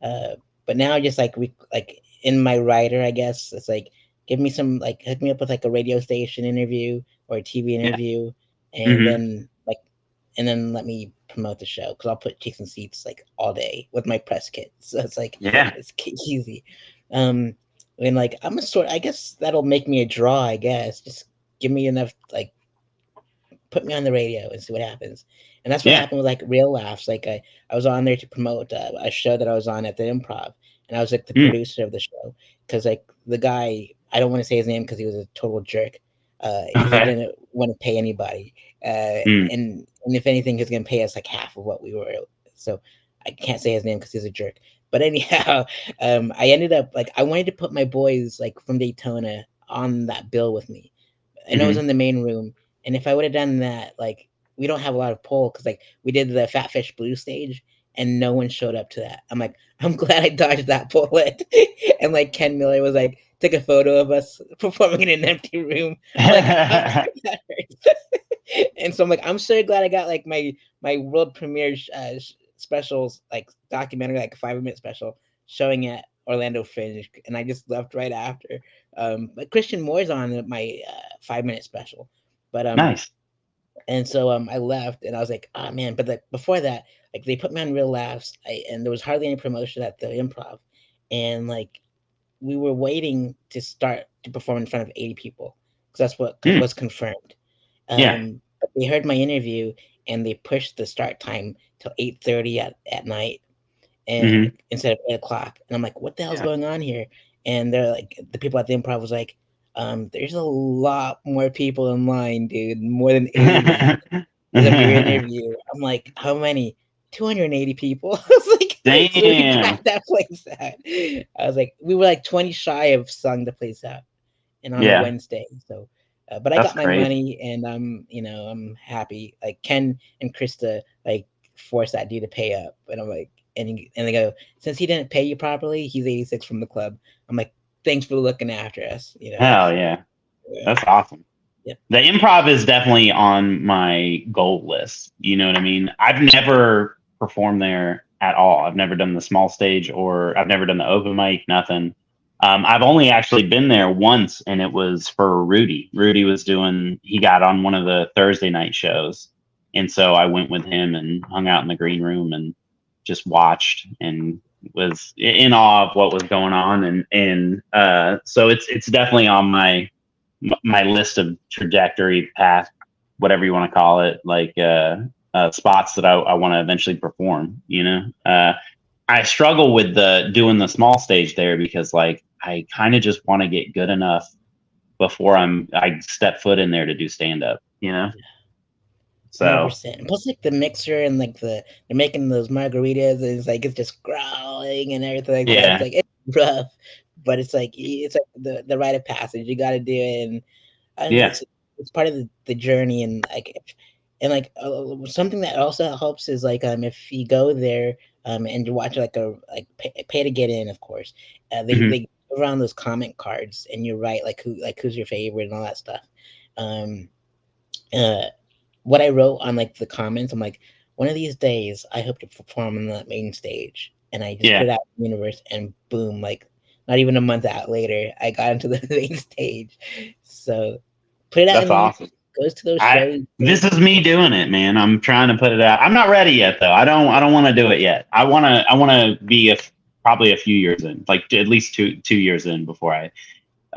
Uh, but now just like like in my writer, I guess it's like give me some like hook me up with like a radio station interview or a TV yeah. interview, and Hmm. then let me promote the show because I'll put cheeks and seats like all day with my press kit. So it's like Yeah. it's easy. Um, and like I'm a sort. I guess that'll make me a draw. I guess just give me enough like put me on the radio and see what happens. And that's what Yeah. happened with like Real Laughs. Like I was on there to promote a show that I was on at the Improv, and I was like the Mm. producer of the show because like the guy I don't want to say his name because he was a total jerk. He Okay. didn't want to pay anybody, Mm. and if anything, he was gonna pay us like half of what we were. So I can't say his name because he's a jerk. But anyhow, I ended up like I wanted to put my boys like from Daytona on that bill with me. I know it was Hmm. in the main room, and if I would have done that, like we don't have a lot of pull because like we did the Fat Fish Blue stage and no one showed up to that. I'm like, I'm glad I dodged that bullet. And like Ken Miller was like, took a photo of us performing in an empty room. I'm like, oh, that hurts. And so I'm like, I'm so glad I got like my world premiere specials like documentary like a 5 minute special showing at Orlando Fringe, and I just left right after. But Christian Moore's on my 5 minute special, but Nice. and so I left and I was like, oh man. But like before that, like they put me on Real Laughs, and there was hardly any promotion at the Improv, and like we were waiting to start to perform in front of 80 people because that's what Mm. was confirmed. Yeah. But they heard my interview and they pushed the start time till 8:30 at night, and Hmm. like, instead of 8 o'clock. And I'm like, what the hell's Yeah. going on here? And they're like, the people at the Improv was like, there's a lot more people in line, dude, more than 80 because of your interview. I'm like, how many? 280 people. I was like, so we Damn. packed that place out. I was like, we were like 20 shy of selling the place out, and on a Yeah. Wednesday. So, but I That's got my crazy. money, and I'm happy. Like Ken and Krista, like forced that dude to pay up, and I'm like, and they go, since he didn't pay you properly, he's 86 from the club. I'm like, thanks for looking after us. Hell yeah. Yeah, That's awesome. yeah. The improv is definitely on my goal list. You know what I mean? I've never performed there at all. I've never done the small stage or I've never done the open mic, nothing. I've only actually been there once, and it was for Rudy. Rudy was he got on one of the Thursday night shows. And so I went with him and hung out in the green room and just watched and was in awe of what was going on. And so it's definitely on my list of trajectory path, whatever you want to call it, like spots that I want to eventually perform. I struggle with the doing the small stage there because like I kind of just want to get good enough before I step foot in there to do stand up. Hundred So percent. Plus, like the mixer and like they're making those margaritas, and it's just growling and everything like that. It's yeah. like it's rough, but it's like the rite of passage. You got to do it, and Yeah. it's part of the journey. And something that also helps is like if you go there and you watch pay to get in, of course. Hmm. They go around those comment cards, and you write who's your favorite and all that stuff. Um, uh, what I wrote on like the comments, I'm like, one of these days I hope to perform on the main stage. and I just put Yeah, it out in the universe, and boom, like not even a month out later, I got into the main stage. So put it out in that's the universe, awesome. goes to those I shows. This is me doing it, man. I'm trying to put it out. I'm not ready yet, though. I don't want to do it yet. I want to be probably a few years in, like at least two years in before I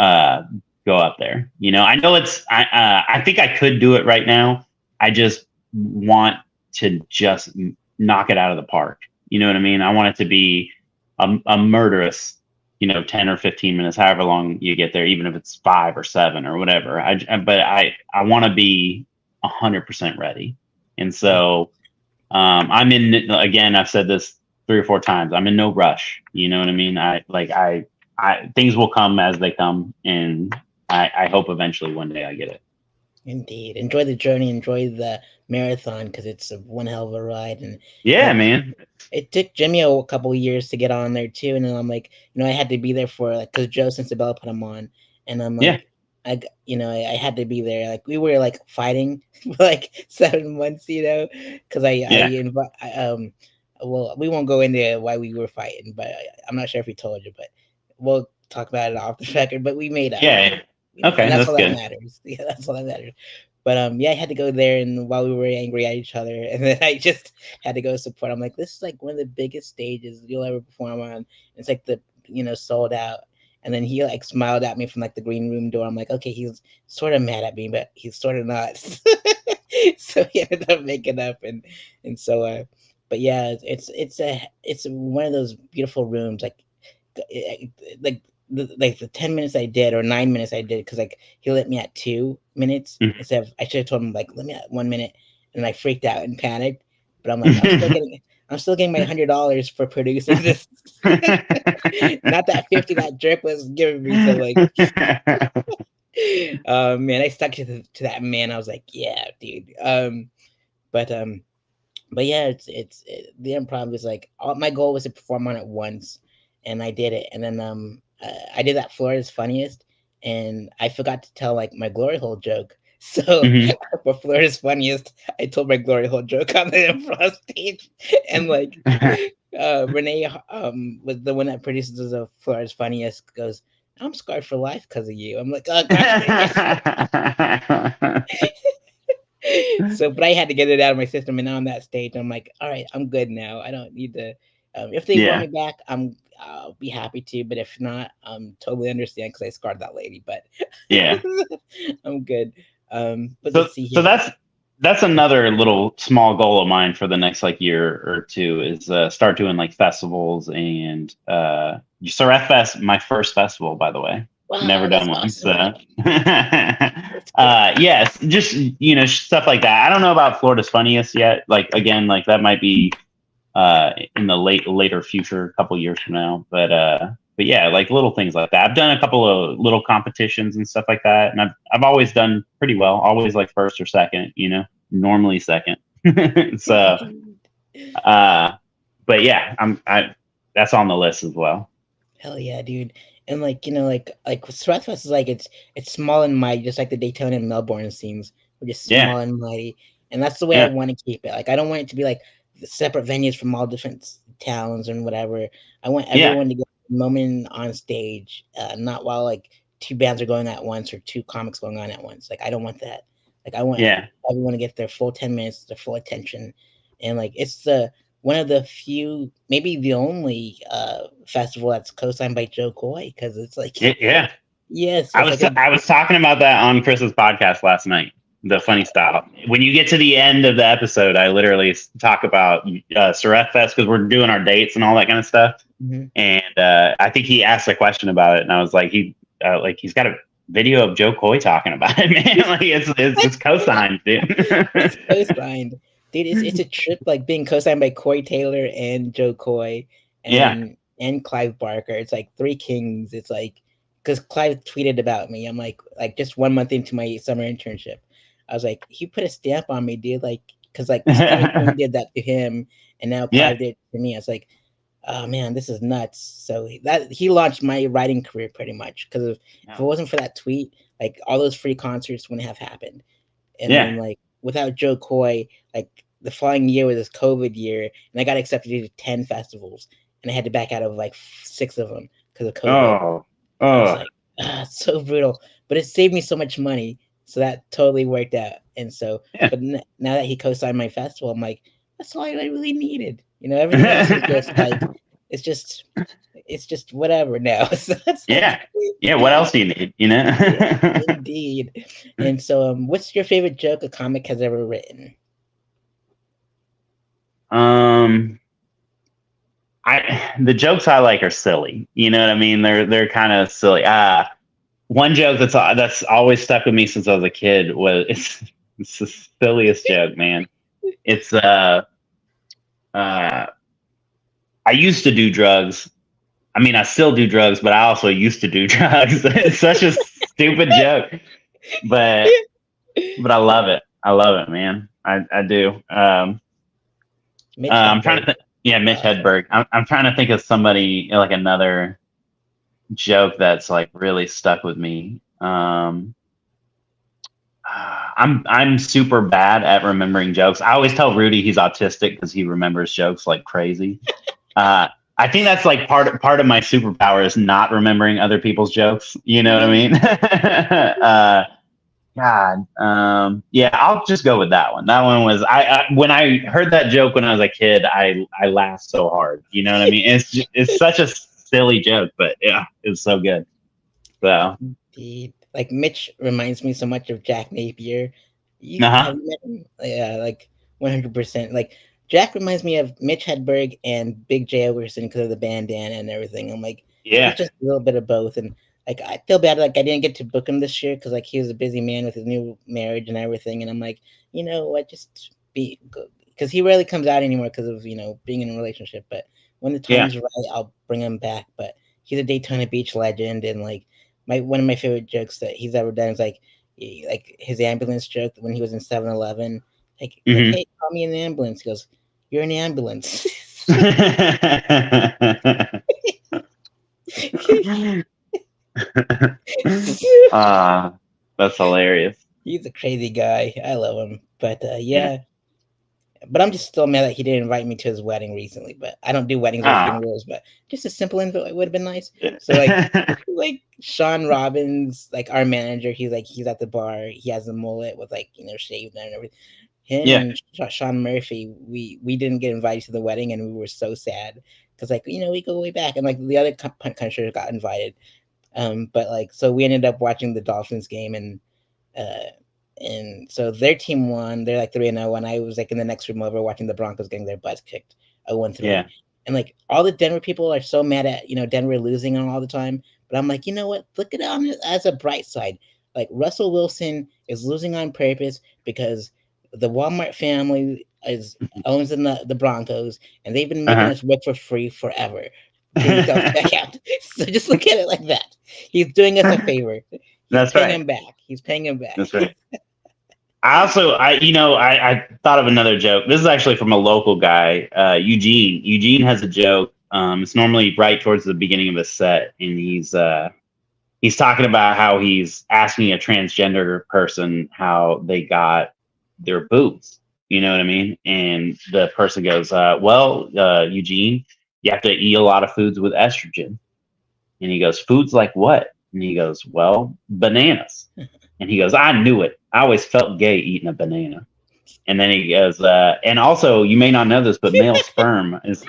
uh, go up there. I know I think I could do it right now. I just want to just knock it out of the park. You know what I mean? I want it to be a murderous, 10 or 15 minutes, however long you get there, even if it's 5 or 7 or whatever. But I want to be 100% ready. And so I'm in, again, I've said this 3 or 4 times. I'm in no rush. You know what I mean? Things will come as they come, and I hope eventually one day I get it. Indeed, enjoy the journey, enjoy the marathon because it's one hell of a ride, and Yeah, like man. it took Jimmy a couple of years to get on there too, and then I'm like, I had to be there for like because Joe Sensabella put him on, and I'm Yeah, like, I had to be there. Like we were like fighting for like 7 months, because I yeah, invite well, we won't go into why we were fighting, but I'm not sure if he told you, but we'll talk about it off the record. But we made up, yeah. and Okay, that's that's all that good. matters. Yeah, that's all that matters. But yeah, I had to go there, and while we were angry at each other, and then I just had to go support. I'm like, this is like one of the biggest stages you'll ever perform on. It's like the sold out. And then he like smiled at me from like the green room door. I'm like, okay, he's sort of mad at me, but he's sort of not. So he ended up making up, and so but yeah, it's one of those beautiful rooms, like the 10 minutes I did or 9 minutes I did because like he let me at 2 minutes Mhm. instead of I should have told him like let me at 1 minute, and I freaked out and panicked. But I'm still getting my $100 for producing this. Not that 50 that jerk was giving me. So like, man, I stuck to that man. I was like, yeah, dude. But but yeah, the improv is like my goal was to perform on it once, and I did it. And then I did that Florida's Funniest, and I forgot to tell like my glory hole joke. So Mhm. for Florida's Funniest, I told my glory hole joke on the improv stage, and like Renee was the one that produces the Florida's Funniest goes. I'm scarred for life because of you. I'm like, oh gosh, dang it. So, but I had to get it out of my system, and now on that stage, I'm like, all right, I'm good now. I don't need to. If they want Yeah, me back, I'll be happy to. But if not, I'm totally understand because I scarred that lady. But yeah. I'm good. But So let's see so here. that's another little small goal of mine for the next like year or two is start doing like festivals and Sareth Fest, my first festival, by the way. Never Wow, done that's one. So awesome. That's cool. yes, just stuff like that. I don't know about Florida's Funniest yet. Like again, like that might be in the later future, a couple years from now. But yeah, like little things like that. I've done a couple of little competitions and stuff like that, and I've always done pretty well. Always like first or second, normally second. So, uh, but yeah, I that's on the list as well. Hell yeah, dude. And like Strathfest is like it's small and mighty, just like the Daytona and Melbourne scenes. We're just Yeah, small and mighty. And that's the way I yeah, want to keep it. Like I don't want it to be like separate venues from all different towns and whatever. I want yeah, everyone to get a moment on stage, not while like two bands are going at once or two comics going on at once. Like I don't want that. Like I want yeah. everyone to get their full 10 minutes, their full attention. And like it's the one of the few, maybe the only festival that's co-signed by Joe Coy because it's like, Yeah. yeah, so it's like a I was talking about that on Chris's podcast last night. The funny style. When you get to the end of the episode, I literally talk about Sareth Fest because we're doing our dates and all that kind of stuff. mhm. And I think he asked a question about it, and I was like, he's got a video of Joe Coy talking about it, man. Like it's co-signed, It's dude. co-signed, dude. It's a trip like being co-signed by Corey Taylor and Joe Coy, Yeah, and Clive Barker. It's like three kings. It's like because Clive tweeted about me. I'm like just 1 month into my summer internship, I was like, he put a stamp on me, dude. Like because like Stephen King did that to him, and now yeah, Clive did it to me. I was like, oh man, this is nuts. So that he launched my writing career pretty much because if it wasn't for that tweet, like all those free concerts wouldn't have happened. And yeah, then like without Joe Coy, like the following year was this COVID year, and I got accepted to 10 festivals. and I had to back out of like 6 of them because of COVID. Oh, I was oh, like, it's so brutal, but it saved me so much money, so that totally worked out. And so, yeah. but now that he co-signed my festival, I'm like, that's all I really needed. Everything else is just like, it's just, it's just whatever now. So that's like, Yeah. Yeah. What else do you need? yeah, indeed. And so, what's your favorite joke a comic has ever written? um, the jokes I like are silly. You know what I mean? They're kind of silly. One joke that's always stuck with me since I was a kid was it's the silliest joke, man. It's uh I used to do drugs. I mean, I still do drugs, but I also used to do drugs. It's such a stupid joke, but I love it. I love it, man. I do. Mitch I'm trying to Hedberg. think. Yeah, Mitch Awesome. Hedberg. I'm trying to think of somebody like another joke that's like really stuck with me. I'm super bad at remembering jokes. I always tell Rudy he's autistic because he remembers jokes like crazy. Uh, I think that's like part of my superpower is not remembering other people's jokes. You know what I mean? God, yeah, I'll just go with that one. That one was I when I heard that joke when I was a kid, I laughed so hard. You know what I mean? It's such a silly joke, but yeah, it's so good. So, Like Mitch reminds me so much of Jack Napier. uh Have huh, you met him? Yeah, like 100%. Like Jack reminds me of Mitch Hedberg and Big J Ogerson because of the bandana and everything. I'm like, he's yeah, just a little bit of both, and like I feel bad like I didn't get to book him this year because like he was a busy man with his new marriage and everything, and I'm like, you know what, just be good because he rarely comes out anymore because of being in a relationship. But when the yeah. time's right, I'll bring him back. But he's a Daytona Beach legend, and like my one of my favorite jokes that he's ever done is like his ambulance joke when he was in 7-Eleven. Like Hmm. hey, call me an ambulance. He goes, you're an ambulance. uh, that's hilarious. He's a crazy guy. I love him. But Yeah. yeah, but I'm just still mad that he didn't invite me to his wedding recently. But I don't do weddings or Ah. funerals. But just a simple invite would have been nice. So like Sean Robbins, like our manager, he's at the bar. He has a mullet with like shaved and everything. Him Yeah. and Sean Murphy, we didn't get invited to the wedding, and we were so sad because like we go way back, and like the other countries got invited. But like so we ended up watching the Dolphins game, uh, and so their team won. They're like 3-0, and I was like in the next room over watching the Broncos getting their butts kicked, 0-3. Yeah. And like all the Denver people are so mad at Denver losing all the time, but I'm like, you know what? Look at it on it as a bright side. Like Russell Wilson is losing on purpose because the Walmart family is owns the Broncos, and they've been making Uh-huh. us work for free forever during self checkout. So just look at it like that. He's doing us a favor. He's That's paying right. him back. He's paying him back. That's right. I also, I thought of another joke. This is actually from a local guy, Eugene. Eugene has a joke. It's normally right towards the beginning of a set, and he's talking about how he's asking a transgender person how they got their boobs. You know what I mean? And the person goes, "Well, Eugene, you have to eat a lot of foods with estrogen." And he goes, "Foods like what?" And he goes, "Well, bananas." And he goes, "I knew it. I always felt gay eating a banana." And then he goes, "And also, you may not know this, but male sperm is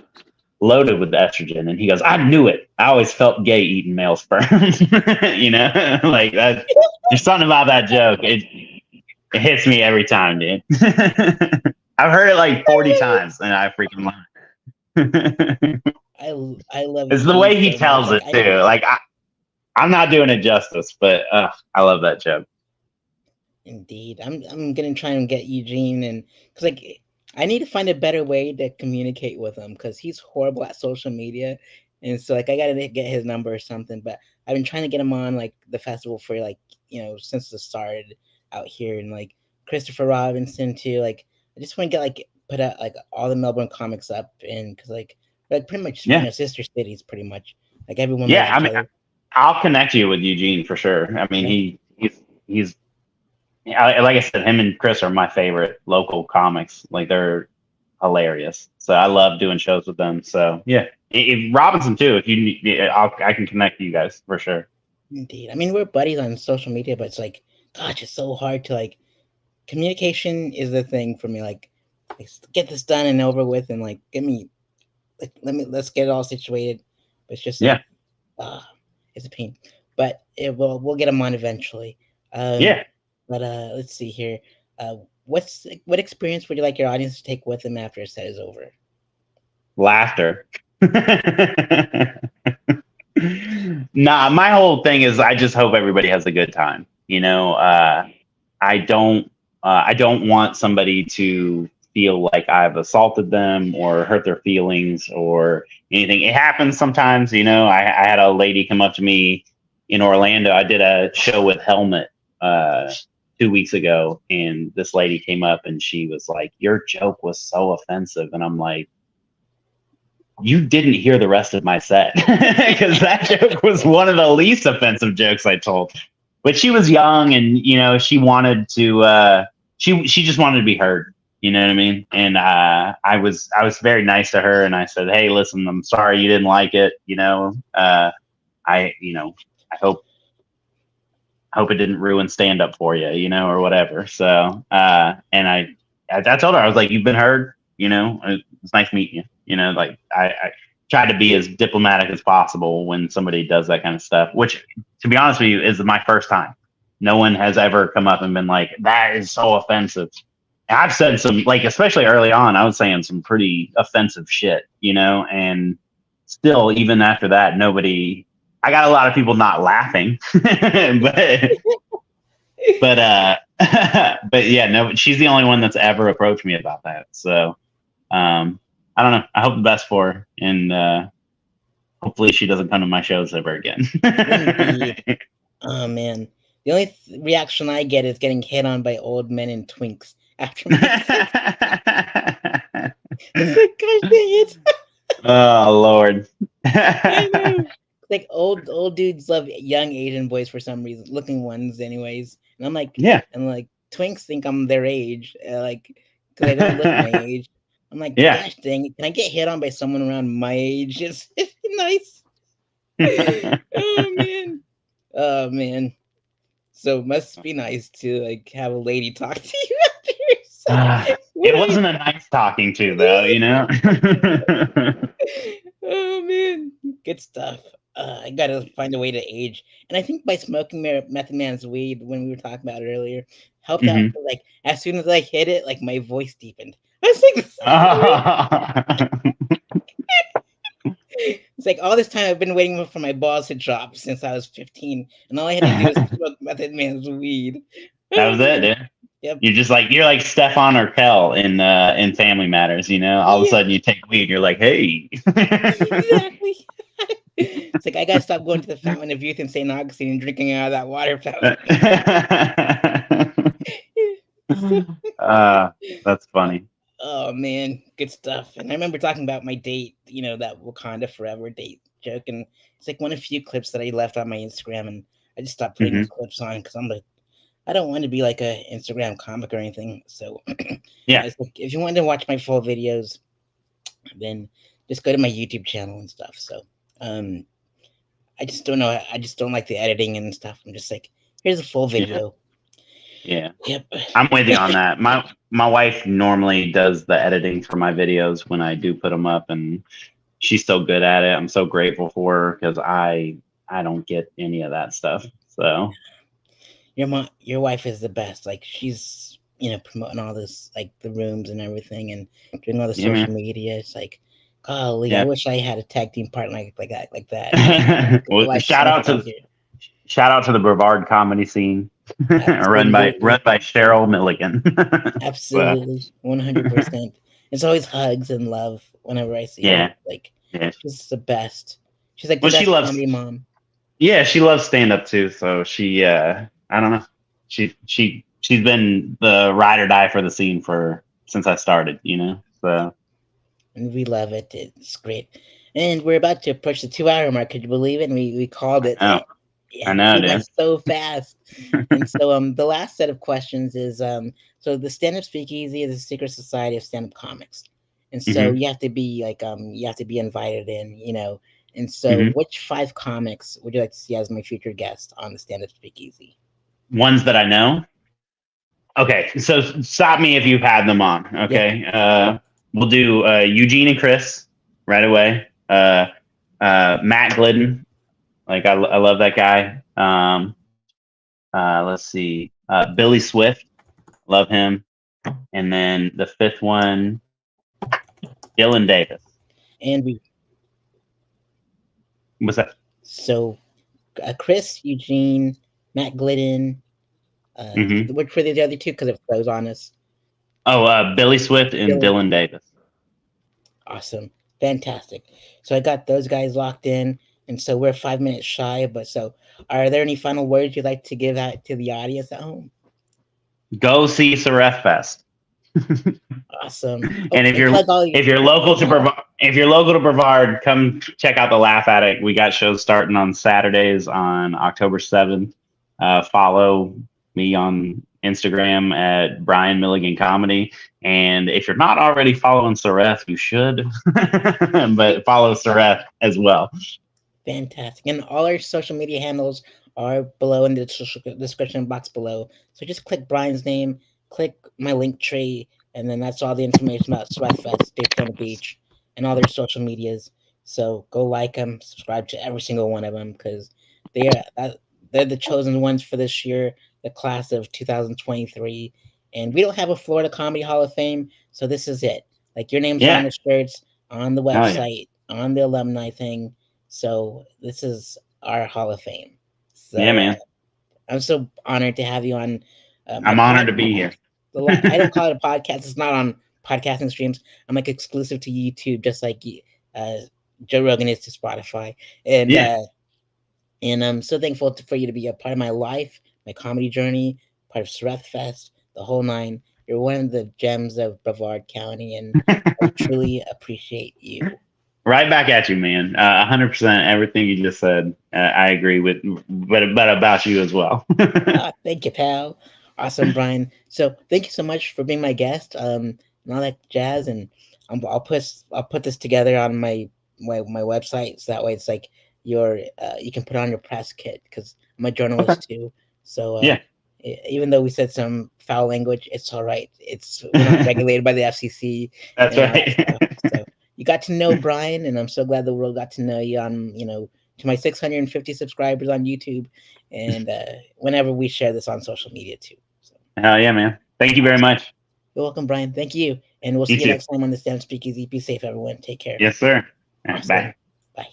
loaded with estrogen." And he goes, "I knew it. I always felt gay eating male sperm." Like that. There's something about that joke. It hits me every time, dude. I've heard it like 40 times, and I freaking love it. I love It's the Eugene way he so much. tells Like it too. Like I'm not doing it justice, but I love that joke. indeed, I'm gonna try and get Eugene, and because like I need to find a better way to communicate with him because he's horrible at social media, and so like I gotta get his number or something. But I've been trying to get him on like the festival for like since the started out here, and like Christopher Robinson too. Like I just want to get like put out like all the Melbourne comics up, and because like pretty much Yeah, sister cities pretty much like everyone knows yeah. I each mean, other. I'll connect you with Eugene for sure. I mean, Yeah. he's like I said, him and Chris are my favorite local comics. Like they're hilarious. So I love doing shows with them. So yeah. If Robinson too, if you need, I can connect you guys for sure. Indeed. I mean, we're buddies on social media, but it's like, gosh, it's so hard to like. Communication is the thing for me. Like get this done and over with, and like get me, like let's get it all situated. But it's just Yeah. like, it's a pain. But we'll get them on eventually. Yeah. But let's see here. What experience would you like your audience to take with them after a set is over? Laughter. Nah, my whole thing is I just hope everybody has a good time. You know, I don't want somebody to feel like I've assaulted them or hurt their feelings or anything. It happens sometimes, you know. I had a lady come up to me in Orlando. I did a show with Helmet 2 weeks ago, and this lady came up and she was like, "Your joke was so offensive," and I'm like, you didn't hear the rest of my set because that joke was one of the least offensive jokes I told. But she was young, and you know, she wanted to. She just wanted to be heard. You know what I mean? And I was very nice to her, and I said, "Hey, listen, I'm sorry you didn't like it. You know, I hope it didn't ruin stand up for you, you know, or whatever." So, and I told her, I was like, "You've been heard. You know, it's nice meeting you." You know, like I try to be as diplomatic as possible when somebody does that kind of stuff, which, to be honest with you, is my first time. No one has ever come up and been like, "That is so offensive." I've said some, like, especially early on, I was saying some pretty offensive shit, you know, and still, even after that, I got a lot of people not laughing, but, but yeah, no, she's the only one that's ever approached me about that. So, I don't know. I hope the best for her, and hopefully she doesn't come to my shows ever again. Indeed. Oh man, the only reaction I get is getting hit on by old men and twinks after my it's like, gosh dang it. Oh Lord. I know. Like old dudes love young Asian boys for some reason, looking ones anyways. And I'm like, Yeah. and like twinks think I'm their age, like because I don't look my age. I'm like, Yeah. gosh dang it, can I get hit on by someone around my age? It's nice. Oh man. Oh man. So it must be nice to like have a lady talk to you after your set. It wasn't a nice talking to, though, you know. Oh man, good stuff. I gotta find a way to age, and I think by smoking Method Man's weed, when we were talking about it earlier, helped out. Mm-hmm. Like as soon as I hit it, like my voice deepened. I was like, it's like all this time I've been waiting for my balls to drop since I was 15, and all I had to do was smoke Method Man's weed. That was it, dude. Yep. You're like Stefan or Kel in Family Matters, you know. All of a sudden you take weed, you're like, hey. Exactly. It's like I gotta stop going to the Fountain of Youth in St. Augustine and drinking out of that water fountain. That's funny. Oh man, good stuff. And I remember talking about my date, you know, that Wakanda Forever date joke, and it's like one of the few clips that I left on my Instagram, and I just stopped putting those clips on because I'm like, I don't want to be like a Instagram comic or anything. So yeah, like, if you want to watch my full videos, then just go to my YouTube channel and stuff. So I just don't know. I just don't like the editing and stuff. I'm just like, here's a full video. Yeah. Yep. I'm with you on that. My wife normally does the editing for my videos when I do put them up, and she's so good at it. I'm so grateful for her because I don't get any of that stuff. So your wife is the best. Like she's, you know, promoting all this, like the rooms and everything, and doing all the social media. It's like, golly, I wish I had a tag team partner like that. Well, shout out to the Brevard comedy scene. run by Cheryl Milligan. Absolutely, 100%. It's always hugs and love whenever I see her. Like, she's the best. She's like the best comedy mom. Yeah, she loves stand up too. So she, I don't know, she's been the ride or die for the scene since I started. You know, so. And we love it. It's great. And we're about to approach the 2-hour mark. Could you believe it? And we called it. I know, dude. Went so fast. And so the last set of questions is so the stand-up speakeasy is a secret society of stand-up comics. and so Hmm. you have to be like you have to be invited in, And so, Hmm. which five comics would you like to see as my future guest on the Stand Up Speakeasy? Ones that I know. Okay, so stop me if you've had them on. Yeah, Okay, we'll do Eugene and Chris right away. Matt Glidden, like I love that guy. Let's see, Billy Swift, love him, and then the fifth one, Dylan Davis. and we Was that? so Chris, Eugene, Matt Glidden. Hmm. Which were the other two? Because it froze on us. Oh, Billy Swift and Dylan. Dylan Davis. Awesome. Fantastic. So I got those guys locked in. And so we're 5 minutes shy. But so, are there any final words you'd like to give out to the audience at home? Go see Sareth Fest. Awesome. Oh, And and plug all if you're local to Brevard, come check out the Laugh Attic. We got shows starting on Saturdays on October 7th. Follow me on Instagram at Brian Milligan Comedy. And if you're not already following Sareth, you should. But follow Sareth as well. Fantastic. And all our social media handles are below in the description box below. So just click Brian's name, click my link tree, and then that's all the information about Sweatfest, Daytona Beach, and all their social medias. So go like them, subscribe to every single one of them because they are they're the chosen ones for this year, the class of 2023. And we don't have a Florida Comedy Hall of Fame, so this is it. Like your names are on Yeah. the shirts, on the Oh, yeah. website, on the alumni thing, so this is our Hall of Fame. Yeah, So man. I'm so honored to have you on my I'm pod. honored to be here. I don't call it a podcast. It's not on podcasting streams. I'm like exclusive to YouTube, just like uh, Joe Rogan is to Spotify. And Yeah. uh, and I'm so thankful for you to be a part of my life, my comedy journey, part of Sareth Fest, the whole nine. You're one of the gems of Brevard County, and I truly appreciate you. Right back at you, man. 100% everything you just said. I agree with, but about you as well. Thank you, pal. Awesome, Brian. So thank you so much for being my guest. And all that jazz, and I'll put this together on my website, so that way it's like you can put on your press kit because I'm a Okay. journalist too. So Yeah, even though we said some foul language, it's all right. It's We're not regulated by the FCC that's and all that right. stuff. So you got to know Brian, and I'm so glad the world got to know you on to my 650 subscribers on YouTube, and whenever we share this on social media too. So Hell yeah, man. Thank you very awesome. much. You're welcome, Brian. Thank you, and we'll You see you too. next time on the Stand Speakeasy. Be safe, everyone. Take care. Yes, sir. Awesome. Bye. Bye.